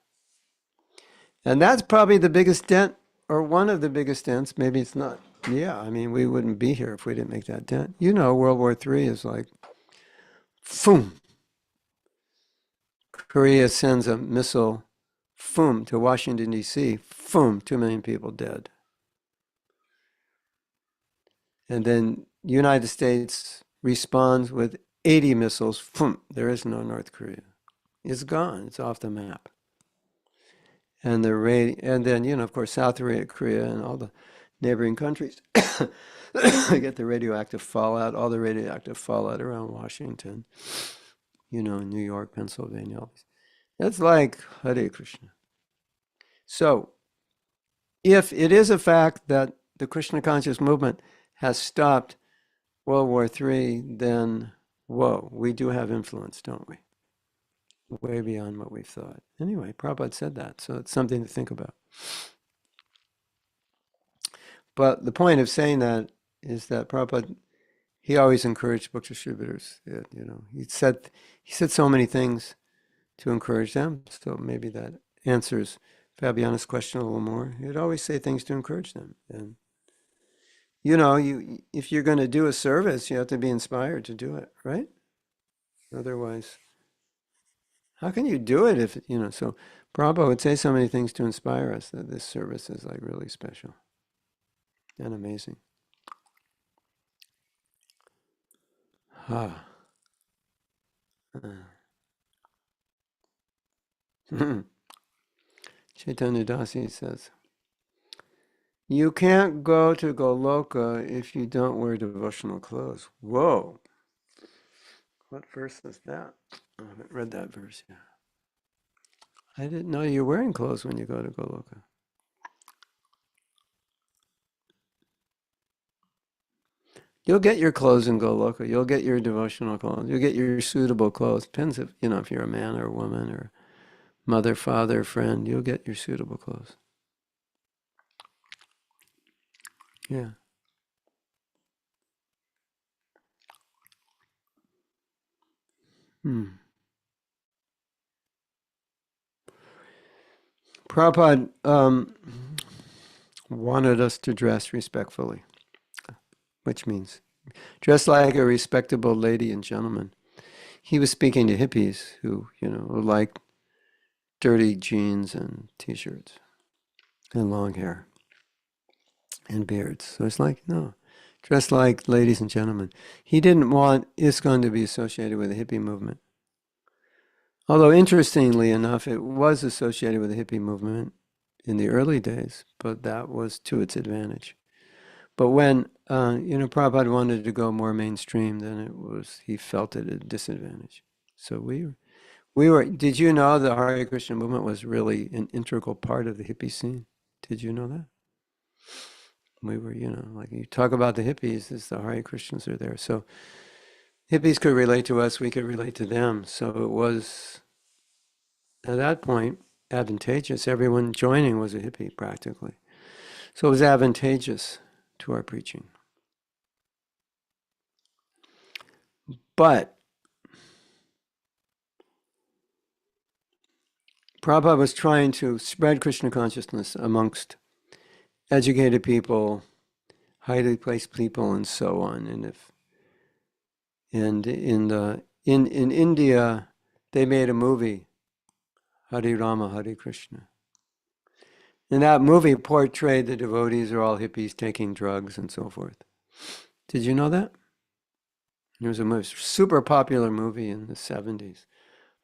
And that's probably the biggest dent, or one of the biggest dents. Maybe it's not. Yeah, I mean, we wouldn't be here if we didn't make that dent. World War III is like, boom. Korea sends a missile, boom, to Washington, D.C., boom, 2 million people dead. And then United States responds with 80 missiles, boom, there is no North Korea. It's gone. It's off the map. And then of course, South Korea and all the neighboring countries get the radioactive fallout, all the radioactive fallout around Washington, New York, Pennsylvania. All these. It's like Hare Krishna. So, if it is a fact that the Krishna conscious movement has stopped World War III, then, whoa, we do have influence, don't we? Way beyond what we've thought. Anyway, Prabhupada said that, so it's something to think about. But the point of saying that is that Prabhupada, he always encouraged book distributors. He said so many things to encourage them. So maybe that answers Fabiana's question a little more. He'd always say things to encourage them. And if you're going to do a service, you have to be inspired to do it, right? Otherwise, how can you do it if, so Prabhupada would say so many things to inspire us that this service is like really special and amazing. Ah. Chaitanya Dasi says, you can't go to Goloka if you don't wear devotional clothes. Whoa. What verse is that? I haven't read that verse yet. I didn't know you're wearing clothes when you go to Goloka. You'll get your clothes in Goloka. You'll get your devotional clothes. You'll get your suitable clothes. Depends if you're a man or a woman or mother, father, friend. You'll get your suitable clothes. Yeah. Prabhupada wanted us to dress respectfully, which means dress like a respectable lady and gentleman. He was speaking to hippies who liked dirty jeans and t-shirts and long hair and beards. So it's like, no, dress like ladies and gentlemen. He didn't want ISKCON to be associated with the hippie movement. Although, interestingly enough, it was associated with the hippie movement in the early days, but that was to its advantage. But when, Prabhupada wanted to go more mainstream, then he felt it a disadvantage. So we were, did you know the Hare Krishna movement was really an integral part of the hippie scene? Did you know that? We were, like you talk about the hippies, as the Hare Krishnas are there. So hippies could relate to us, we could relate to them. So it was, at that point, advantageous. Everyone joining was a hippie, practically. So it was advantageous to our preaching. But Prabhupada was trying to spread Krishna consciousness amongst educated people, highly placed people, and so on. And in India, they made a movie, Hare Rama, Hare Krishna. And that movie portrayed the devotees are all hippies taking drugs and so forth. Did you know that? It was a super popular movie in the 70s.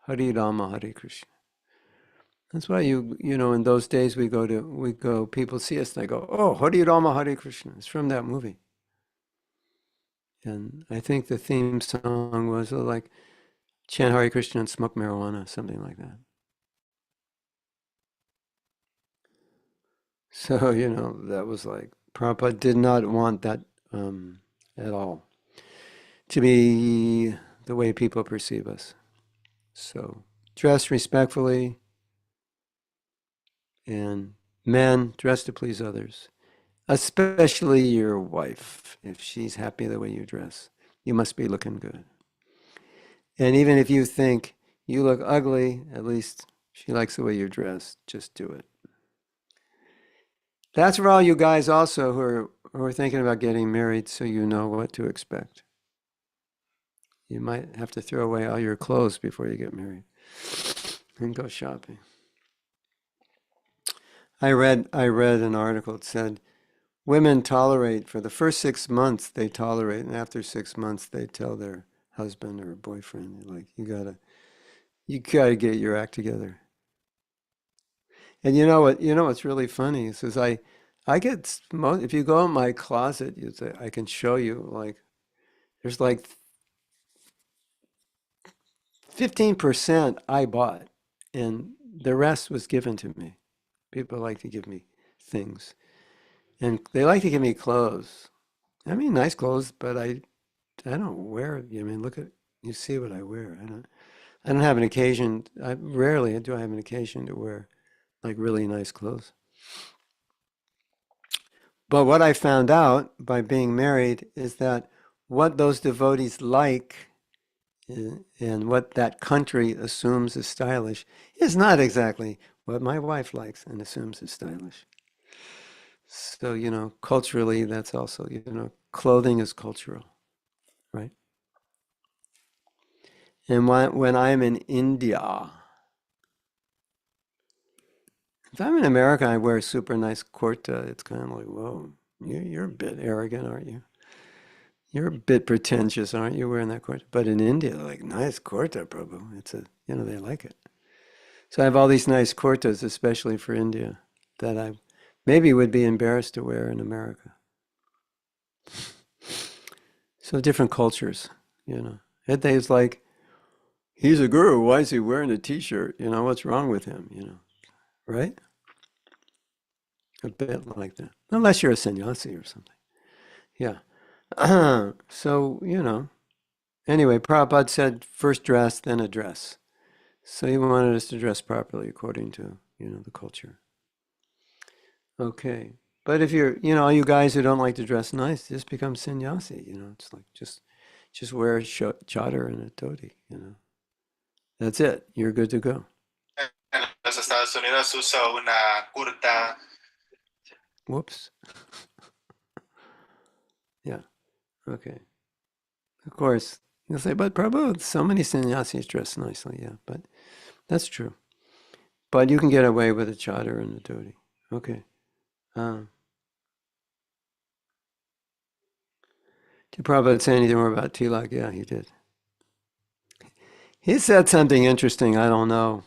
Hare Rama, Hare Krishna. That's why in those days we go, people see us, they go, oh, Hare Rama, Hare Krishna. It's from that movie. And I think the theme song was like, chant Hare Krishna and smoke marijuana, something like that. So, that was like, Prabhupada did not want that at all. to be the way people perceive us. So dress respectfully, and men, dress to please others, especially your wife. If she's happy the way you dress, you must be looking good. And even if you think you look ugly, at least she likes the way you dress. Just do it. That's for all you guys also who are thinking about getting married, so you know what to expect. You might have to throw away all your clothes before you get married and go shopping. I read an article that said women tolerate for the first 6 months, they tolerate, and after 6 months they tell their husband or boyfriend, like, you gotta get your act together. And you know what's really funny is I get if you go in my closet, I can show you, like, there's like 15% I bought, and the rest was given to me. People like to give me things, and they like to give me clothes. I mean, nice clothes, but I don't wear it. I mean, you see what I wear. I don't have an occasion. Rarely do I have an occasion to wear like really nice clothes. But what I found out by being married is that what those devotees like and what that country assumes is stylish is not exactly what my wife likes and assumes is stylish. So, culturally, that's also, clothing is cultural, right? And when I'm in India, if I'm in America, I wear a super nice kurta. It's kind of like, whoa, you're a bit arrogant, aren't you? You're a bit pretentious, aren't you, wearing that kurta? But in India, they're like, nice kurta, Prabhu. They like it. So I have all these nice kurtas, especially for India, that I maybe would be embarrassed to wear in America. So different cultures. It's like, he's a guru. Why is he wearing a t-shirt? What's wrong with him? Right? A bit like that. Unless you're a sannyasi or something. Yeah. So, anyway, Prabhupada said first dress, then address. So he wanted us to dress properly according to, the culture. Okay. But if all you guys who don't like to dress nice, just become sannyasi, it's like just wear a chadar and a dhoti. That's it. You're good to go. En los Estados Unidos uso una curta. Whoops. Yeah. Okay. Of course, you'll say, but Prabhu, so many sannyasis dress nicely. Yeah, but that's true. But you can get away with a chadar and a dhoti. Okay. Did Prabhupada say anything more about tilak? Yeah, he did. He said something interesting. I don't know.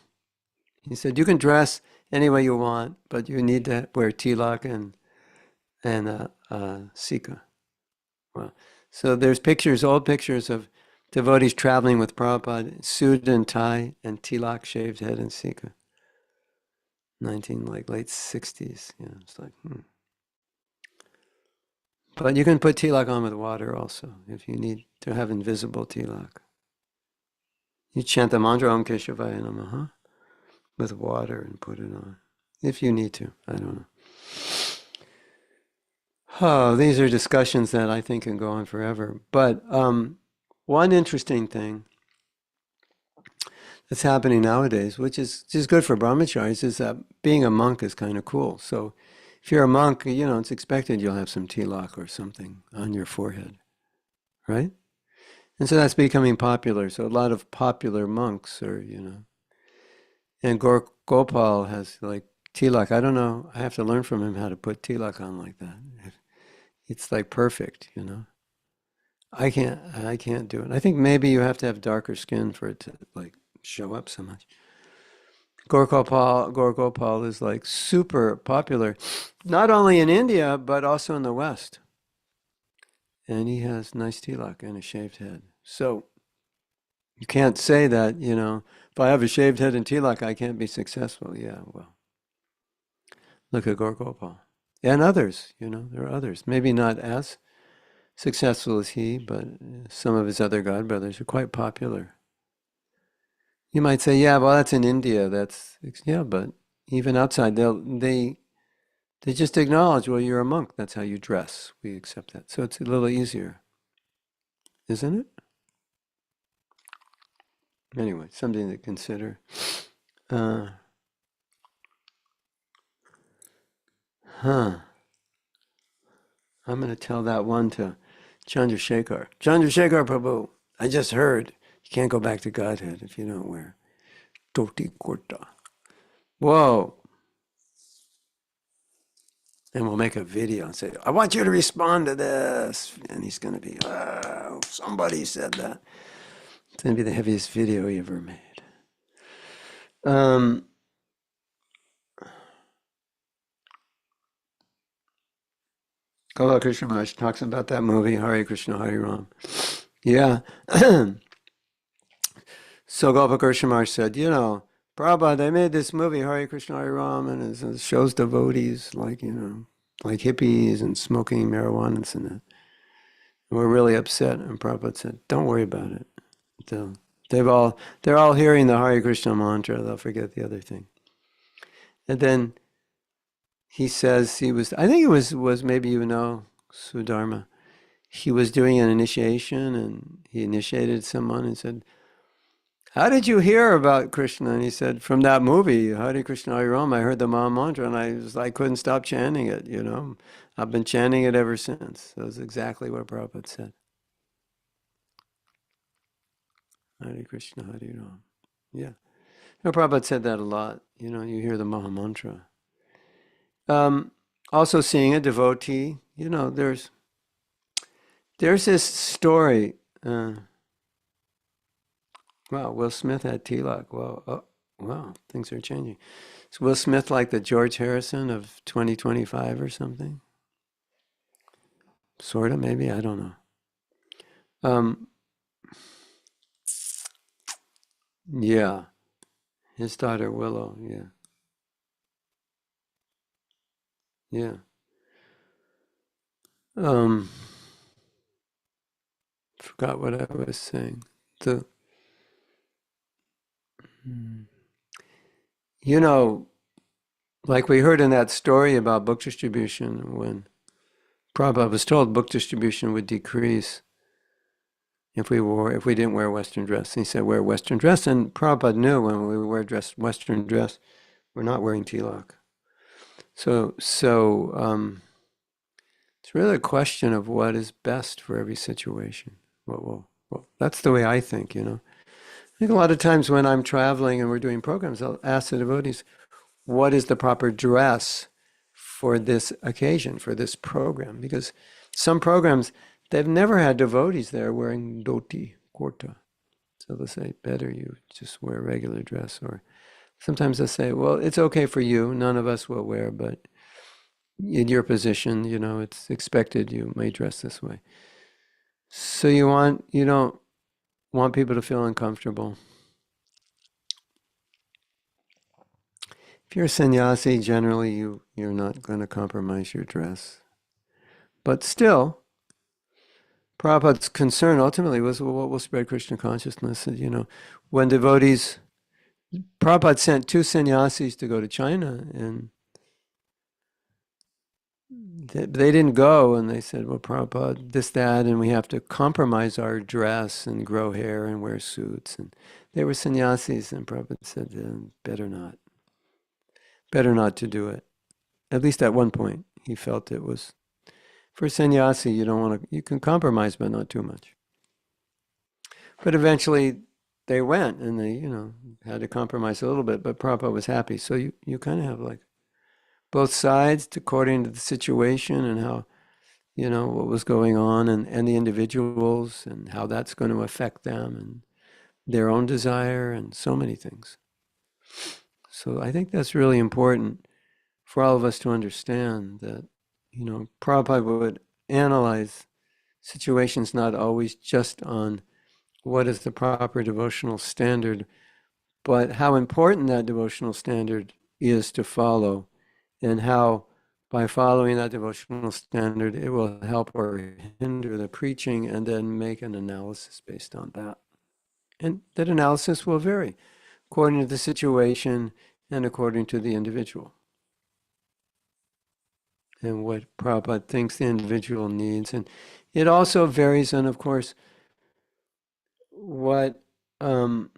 He said, you can dress any way you want, but you need to wear tilak and sika. Well, so there's old pictures of devotees traveling with Prabhupada, suit and tie, and tilak, shaved head, and sika. Late 60s. It's like, But you can put tilak on with water also, if you need to have invisible tilak. You chant the mantra Om Keshavaya Namaha with water and put it on, if you need to. I don't know. Oh, these are discussions that I think can go on forever. But one interesting thing that's happening nowadays, which is just good for brahmacharis, is that being a monk is kind of cool. So if you're a monk, it's expected you'll have some tilak or something on your forehead, right? And so that's becoming popular. So a lot of popular monks are, and Gopal has like tilak. I don't know. I have to learn from him how to put tilak on like that. It's like perfect, I can't do it. I think maybe you have to have darker skin for it to like show up so much. Gaur Gopal is like super popular, not only in India, but also in the West. And he has nice tilak and a shaved head. So you can't say that, if I have a shaved head and tilak, I can't be successful. Yeah, well, look at Gaur Gopal. And others, there are others. Maybe not as successful as he, but some of his other godbrothers are quite popular. You might say, yeah, well, that's in India. Yeah, but even outside, they just acknowledge, well, you're a monk. That's how you dress. We accept that. So it's a little easier, isn't it? Anyway, something to consider. Uh, I'm going to tell that one to Chandrasekhar. Chandrasekhar Prabhu, I just heard you can't go back to Godhead if you don't wear dhoti kurta. Whoa. And we'll make a video and say, I want you to respond to this. And he's going to be, oh, somebody said that. It's going to be the heaviest video he ever made. Gopal Krishna Maharaj talks about that movie, Hare Krishna, Hare Ram. Yeah. So Gopal Krishna Maharaj said, you know, Prabhupada, they made this movie, Hare Krishna, Hare Ram, and it shows devotees like, you know, like hippies and smoking marijuana and that. We're really upset. And Prabhupada said, don't worry about it. They're all hearing the Hare Krishna mantra. They'll forget the other thing. And then he says I think it was maybe you know, Sudharma. He was doing an initiation and he initiated someone and said, how did you hear about Krishna? And he said, from that movie, Hare Krishna, Hare Ram, I heard the Maha Mantra and I couldn't stop chanting it, you know. I've been chanting it ever since. That was exactly what Prabhupada said. Hare Krishna, Hare Ram. Yeah. You know, Prabhupada said that a lot. You know, you hear the Maha Mantra. Also seeing a devotee, you know, there's this story. Wow, Will Smith had Tilak. Wow, things are changing. Is Will Smith like the George Harrison of 2025 or something? Sort of, maybe, I don't know. Yeah, his daughter Willow, yeah. Yeah. Forgot what I was saying. You know, like we heard in that story about book distribution, when Prabhupada was told book distribution would decrease if we didn't wear Western dress. And he said, wear Western dress. And Prabhupada knew when we wear Western dress, we're not wearing tilak. So it's really a question of what is best for every situation. Well, that's the way I think, you know. I think a lot of times when I'm traveling and we're doing programs, I'll ask the devotees, what is the proper dress for this occasion, for this program? Because some programs, they've never had devotees there wearing dhoti, kurta. So they'll say, better you just wear regular dress. Or sometimes they'll say, well, it's okay for you. None of us will wear, but in your position, you know, it's expected you may dress this way. So you don't want people to feel uncomfortable. If you're a sannyasi, generally you're not going to compromise your dress. But still, Prabhupada's concern ultimately was, well, what will spread Krishna consciousness? And, you know, when devotees, Prabhupada sent 2 sannyasis to go to China, and they didn't go, and they said, well, Prabhupada, this, that, and we have to compromise our dress and grow hair and wear suits. And they were sannyasis, and Prabhupada said, better not to do it. At least at one point, he felt it was, for sannyasi, you can compromise, but not too much. But eventually they went and they, you know, had to compromise a little bit, but Prabhupada was happy. So you kind of have like both sides according to the situation and how, you know, what was going on and the individuals and how that's going to affect them and their own desire and so many things. So I think that's really important for all of us to understand that, you know, Prabhupada would analyze situations not always just on what is the proper devotional standard, but how important that devotional standard is to follow and how by following that devotional standard, it will help or hinder the preaching, and then make an analysis based on that. And that analysis will vary according to the situation and according to the individual. And what Prabhupada thinks the individual needs. And it also varies on, of course, what, well,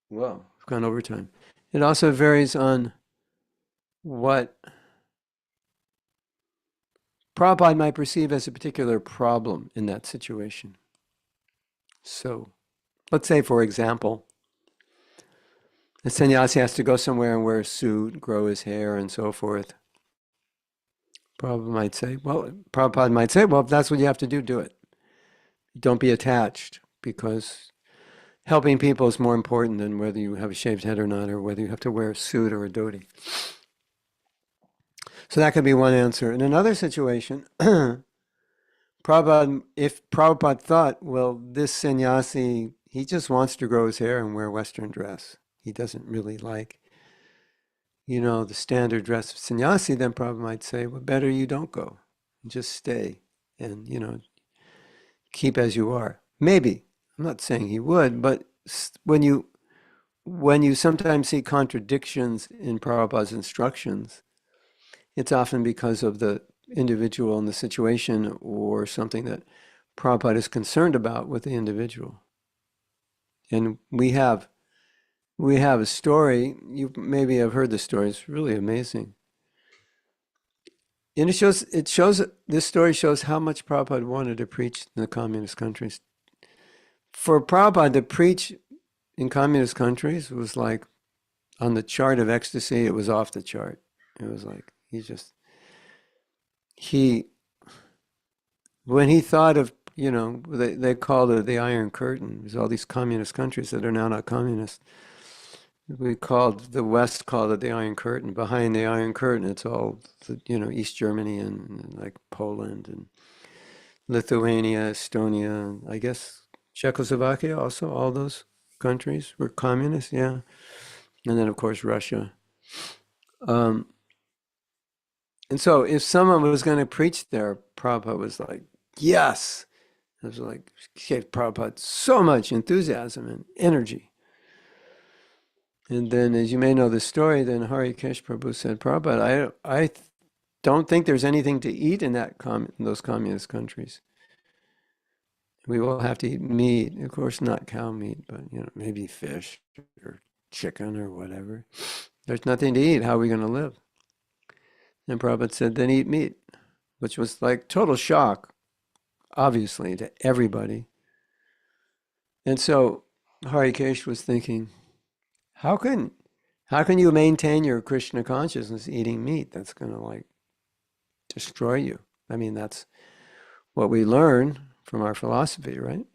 I've gone over time. It also varies on what Prabhupada might perceive as a particular problem in that situation. So, let's say, for example, a sannyasi has to go somewhere and wear a suit, grow his hair, and so forth. Prabhupada might say, well, if that's what you have to do, do it. Don't be attached, because helping people is more important than whether you have a shaved head or not, or whether you have to wear a suit or a dhoti. So that could be one answer. In another situation, if Prabhupada thought, well, this sannyasi, he just wants to grow his hair and wear Western dress. He doesn't really like, the standard dress of sannyasi, then Prabhupada might say, well, better you don't go. Just stay and, keep as you are. Maybe. I'm not saying he would, but when you sometimes see contradictions in Prabhupada's instructions, it's often because of the individual and the situation, or something that Prabhupada is concerned about with the individual. And we have a story, you maybe have heard the story, it's really amazing. And this story shows how much Prabhupada wanted to preach in the communist countries. For Prabhupada to preach in communist countries was like on the chart of ecstasy, it was off the chart. It was like, when he thought of, they called it the Iron Curtain. There's all these communist countries that are now not communist. The West called it the Iron Curtain. Behind the Iron Curtain, it's all, East Germany and like Poland and Lithuania, Estonia, and I guess Czechoslovakia also, all those countries were communist, yeah. And then, of course, Russia. And so if someone was going to preach there, Prabhupada was like, yes. It was like, gave Prabhupada so much enthusiasm and energy. And then, as you may know the story, then Harikesh Prabhu said, Prabhupada, I don't think there's anything to eat in those communist countries. We will have to eat meat. Of course, not cow meat, but, maybe fish or chicken or whatever. There's nothing to eat. How are we going to live? And Prabhupada said, then eat meat, which was like total shock, obviously, to everybody. And so Harikesh was thinking, how can you maintain your Krishna consciousness eating meat? That's going to like destroy you. I mean, that's what we learn from our philosophy, right?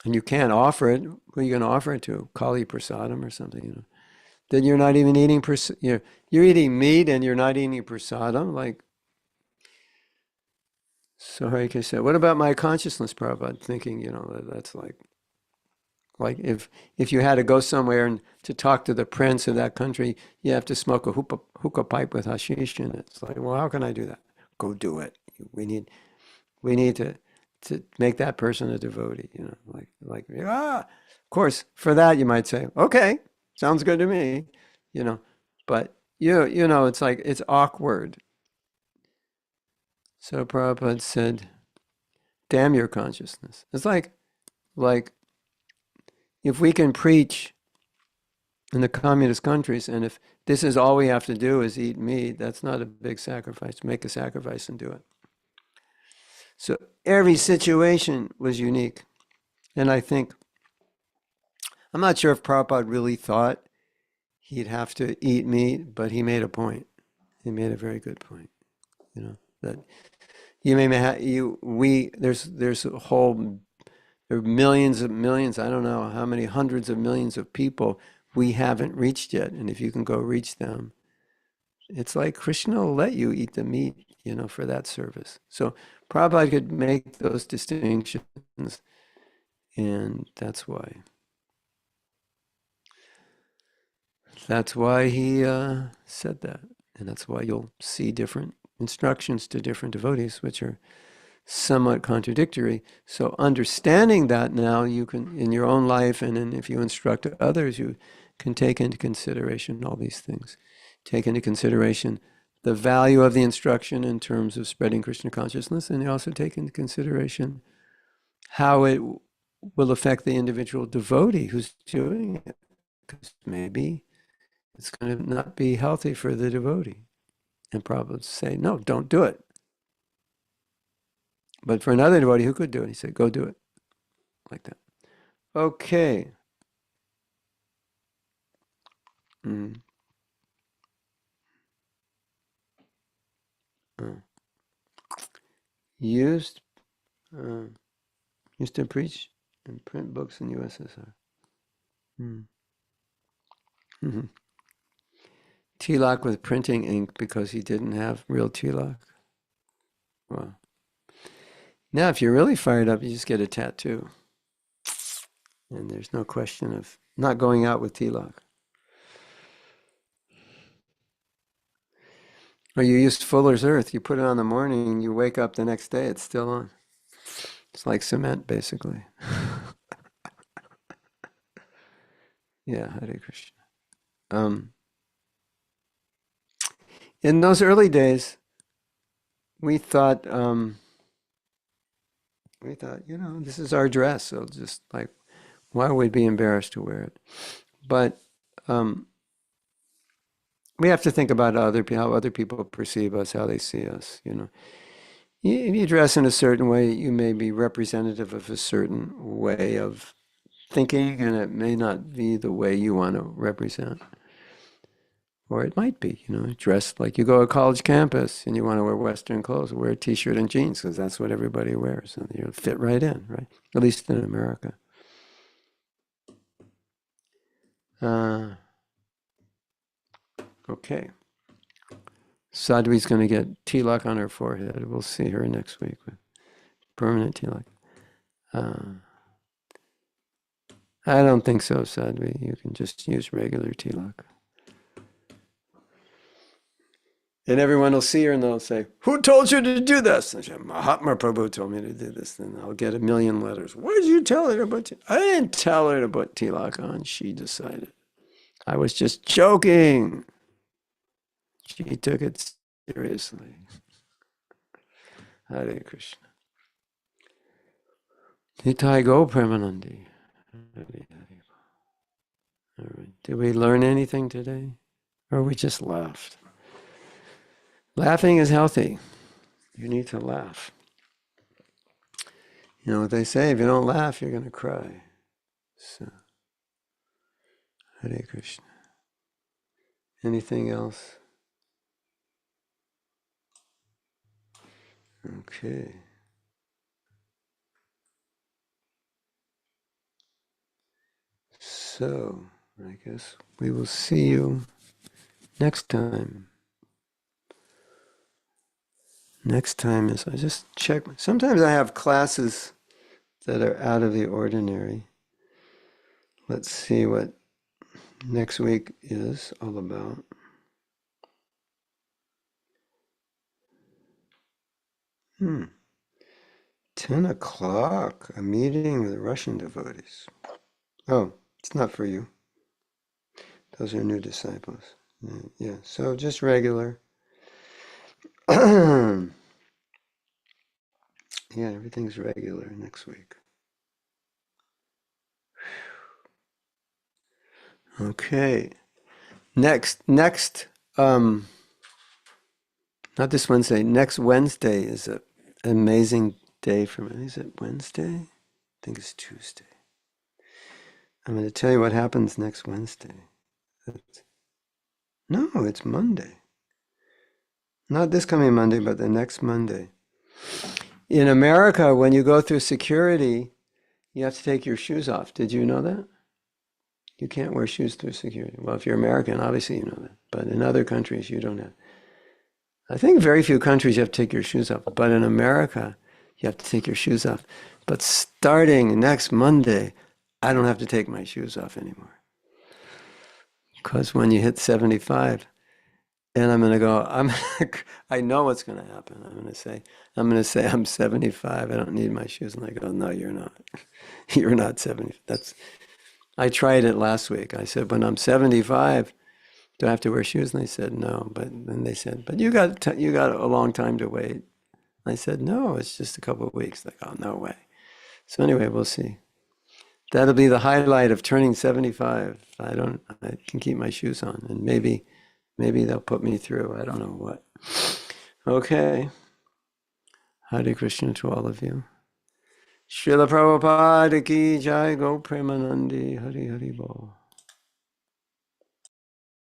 And you can't offer it. Who are you going to offer it to? Kali Prasadam or something, Then you're not even eating, you're eating meat and you're not eating prasadam. Like, so Harikesh said, what about my consciousness, Prabhupada? Thinking, that's like if you had to go somewhere and to talk to the prince of that country, you have to smoke a hookah pipe with hashish in it. It's like, well, how can I do that? Go do it. We need to make that person a devotee, Of course, for that you might say, okay, sounds good to me, but it's like, it's awkward. So Prabhupada said, damn your consciousness. It's like if we can preach in the communist countries, and if this is all we have to do is eat meat, that's not a big sacrifice. Make a sacrifice and do it. So every situation was unique. And I'm not sure if Prabhupada really thought he'd have to eat meat, but he made a point. He made a very good point, that you may have, there are millions of millions, I don't know how many hundreds of millions of people we haven't reached yet. And if you can go reach them, it's like Krishna will let you eat the meat, for that service. So Prabhupada could make those distinctions, and that's why he said that. And that's why you'll see different instructions to different devotees, which are somewhat contradictory. So understanding that now, you can, in your own life, and if you instruct others, you can take into consideration all these things. Take into consideration the value of the instruction in terms of spreading Krishna consciousness, and you also take into consideration how it will affect the individual devotee who's doing it. Because maybe it's going to not be healthy for the devotee. And Prabhupada say, no, don't do it. But for another devotee who could do it, he said, go do it. Like that. Okay. Mm. Used to preach and print books in USSR. Mm. Mm-hmm. Tilak with printing ink because he didn't have real tilak. Wow. Now, if you're really fired up, you just get a tattoo. And there's no question of not going out with tilak. Or you use Fuller's Earth. You put it on the morning, you wake up the next day, it's still on. It's like cement, basically. Yeah, Hare Krishna. In those early days, we thought, this is our dress, so just like, why would we be embarrassed to wear it? But we have to think about how other people perceive us, how they see us. If you dress in a certain way, you may be representative of a certain way of thinking, and it may not be the way you want to represent. Or it might be, dressed like you go to a college campus and you want to wear Western clothes, wear a t-shirt and jeans because that's what everybody wears. And you'll fit right in, right? At least in America. Okay. Sadhvi's going to get tilak on her forehead. We'll see her next week with permanent tilak. I don't think so, Sadhvi. You can just use regular tilak. And everyone will see her and they'll say, who told you to do this? And she'll say, Mahatma Prabhu told me to do this. And I'll get 1,000,000 letters. What did you tell her to put? I didn't tell her to put tilak on. She decided. I was just joking. She took it seriously. Hare Krishna. Nitai go Premanandi. All right. Did we learn anything today? Or we just laughed? Laughing is healthy. You need to laugh. You know what they say, if you don't laugh, you're going to cry. So, Hare Krishna. Anything else? Okay. So, I guess we will see you next time. Next time is, I just check. Sometimes I have classes that are out of the ordinary. Let's see what next week is all about. Hmm. 10 o'clock, a meeting with Russian devotees. Oh, it's not for you. Those are new disciples. Yeah, so just regular. Yeah, everything's regular next week. Okay. Next, not this Wednesday, next Wednesday is an amazing day for me. Is it Wednesday? I think it's Tuesday. I'm going to tell you what happens next Wednesday. No, it's Monday. Not this coming Monday, but the next Monday. In America, when you go through security, you have to take your shoes off. Did you know that? You can't wear shoes through security. Well, if you're American, obviously you know that. But in other countries, you don't have. I think very few countries you have to take your shoes off. But in America, you have to take your shoes off. But starting next Monday, I don't have to take my shoes off anymore. Because when you hit 75, And I'm going to go, I know what's going to happen. I'm going to say, I'm 75. I don't need my shoes. And I go, no, you're not. You're not 70. I tried it last week. I said, when I'm 75, do I have to wear shoes? And they said, no. But then they said, but you got a long time to wait. I said, no, it's just a couple of weeks. Like, oh, no way. So anyway, we'll see. That'll be the highlight of turning 75. I can keep my shoes on, and maybe they'll put me through. I don't know what. Okay. Hare Krishna to all of you. Srila Prabhupada ki jai, Go Premanandi, Hari Hari Bol.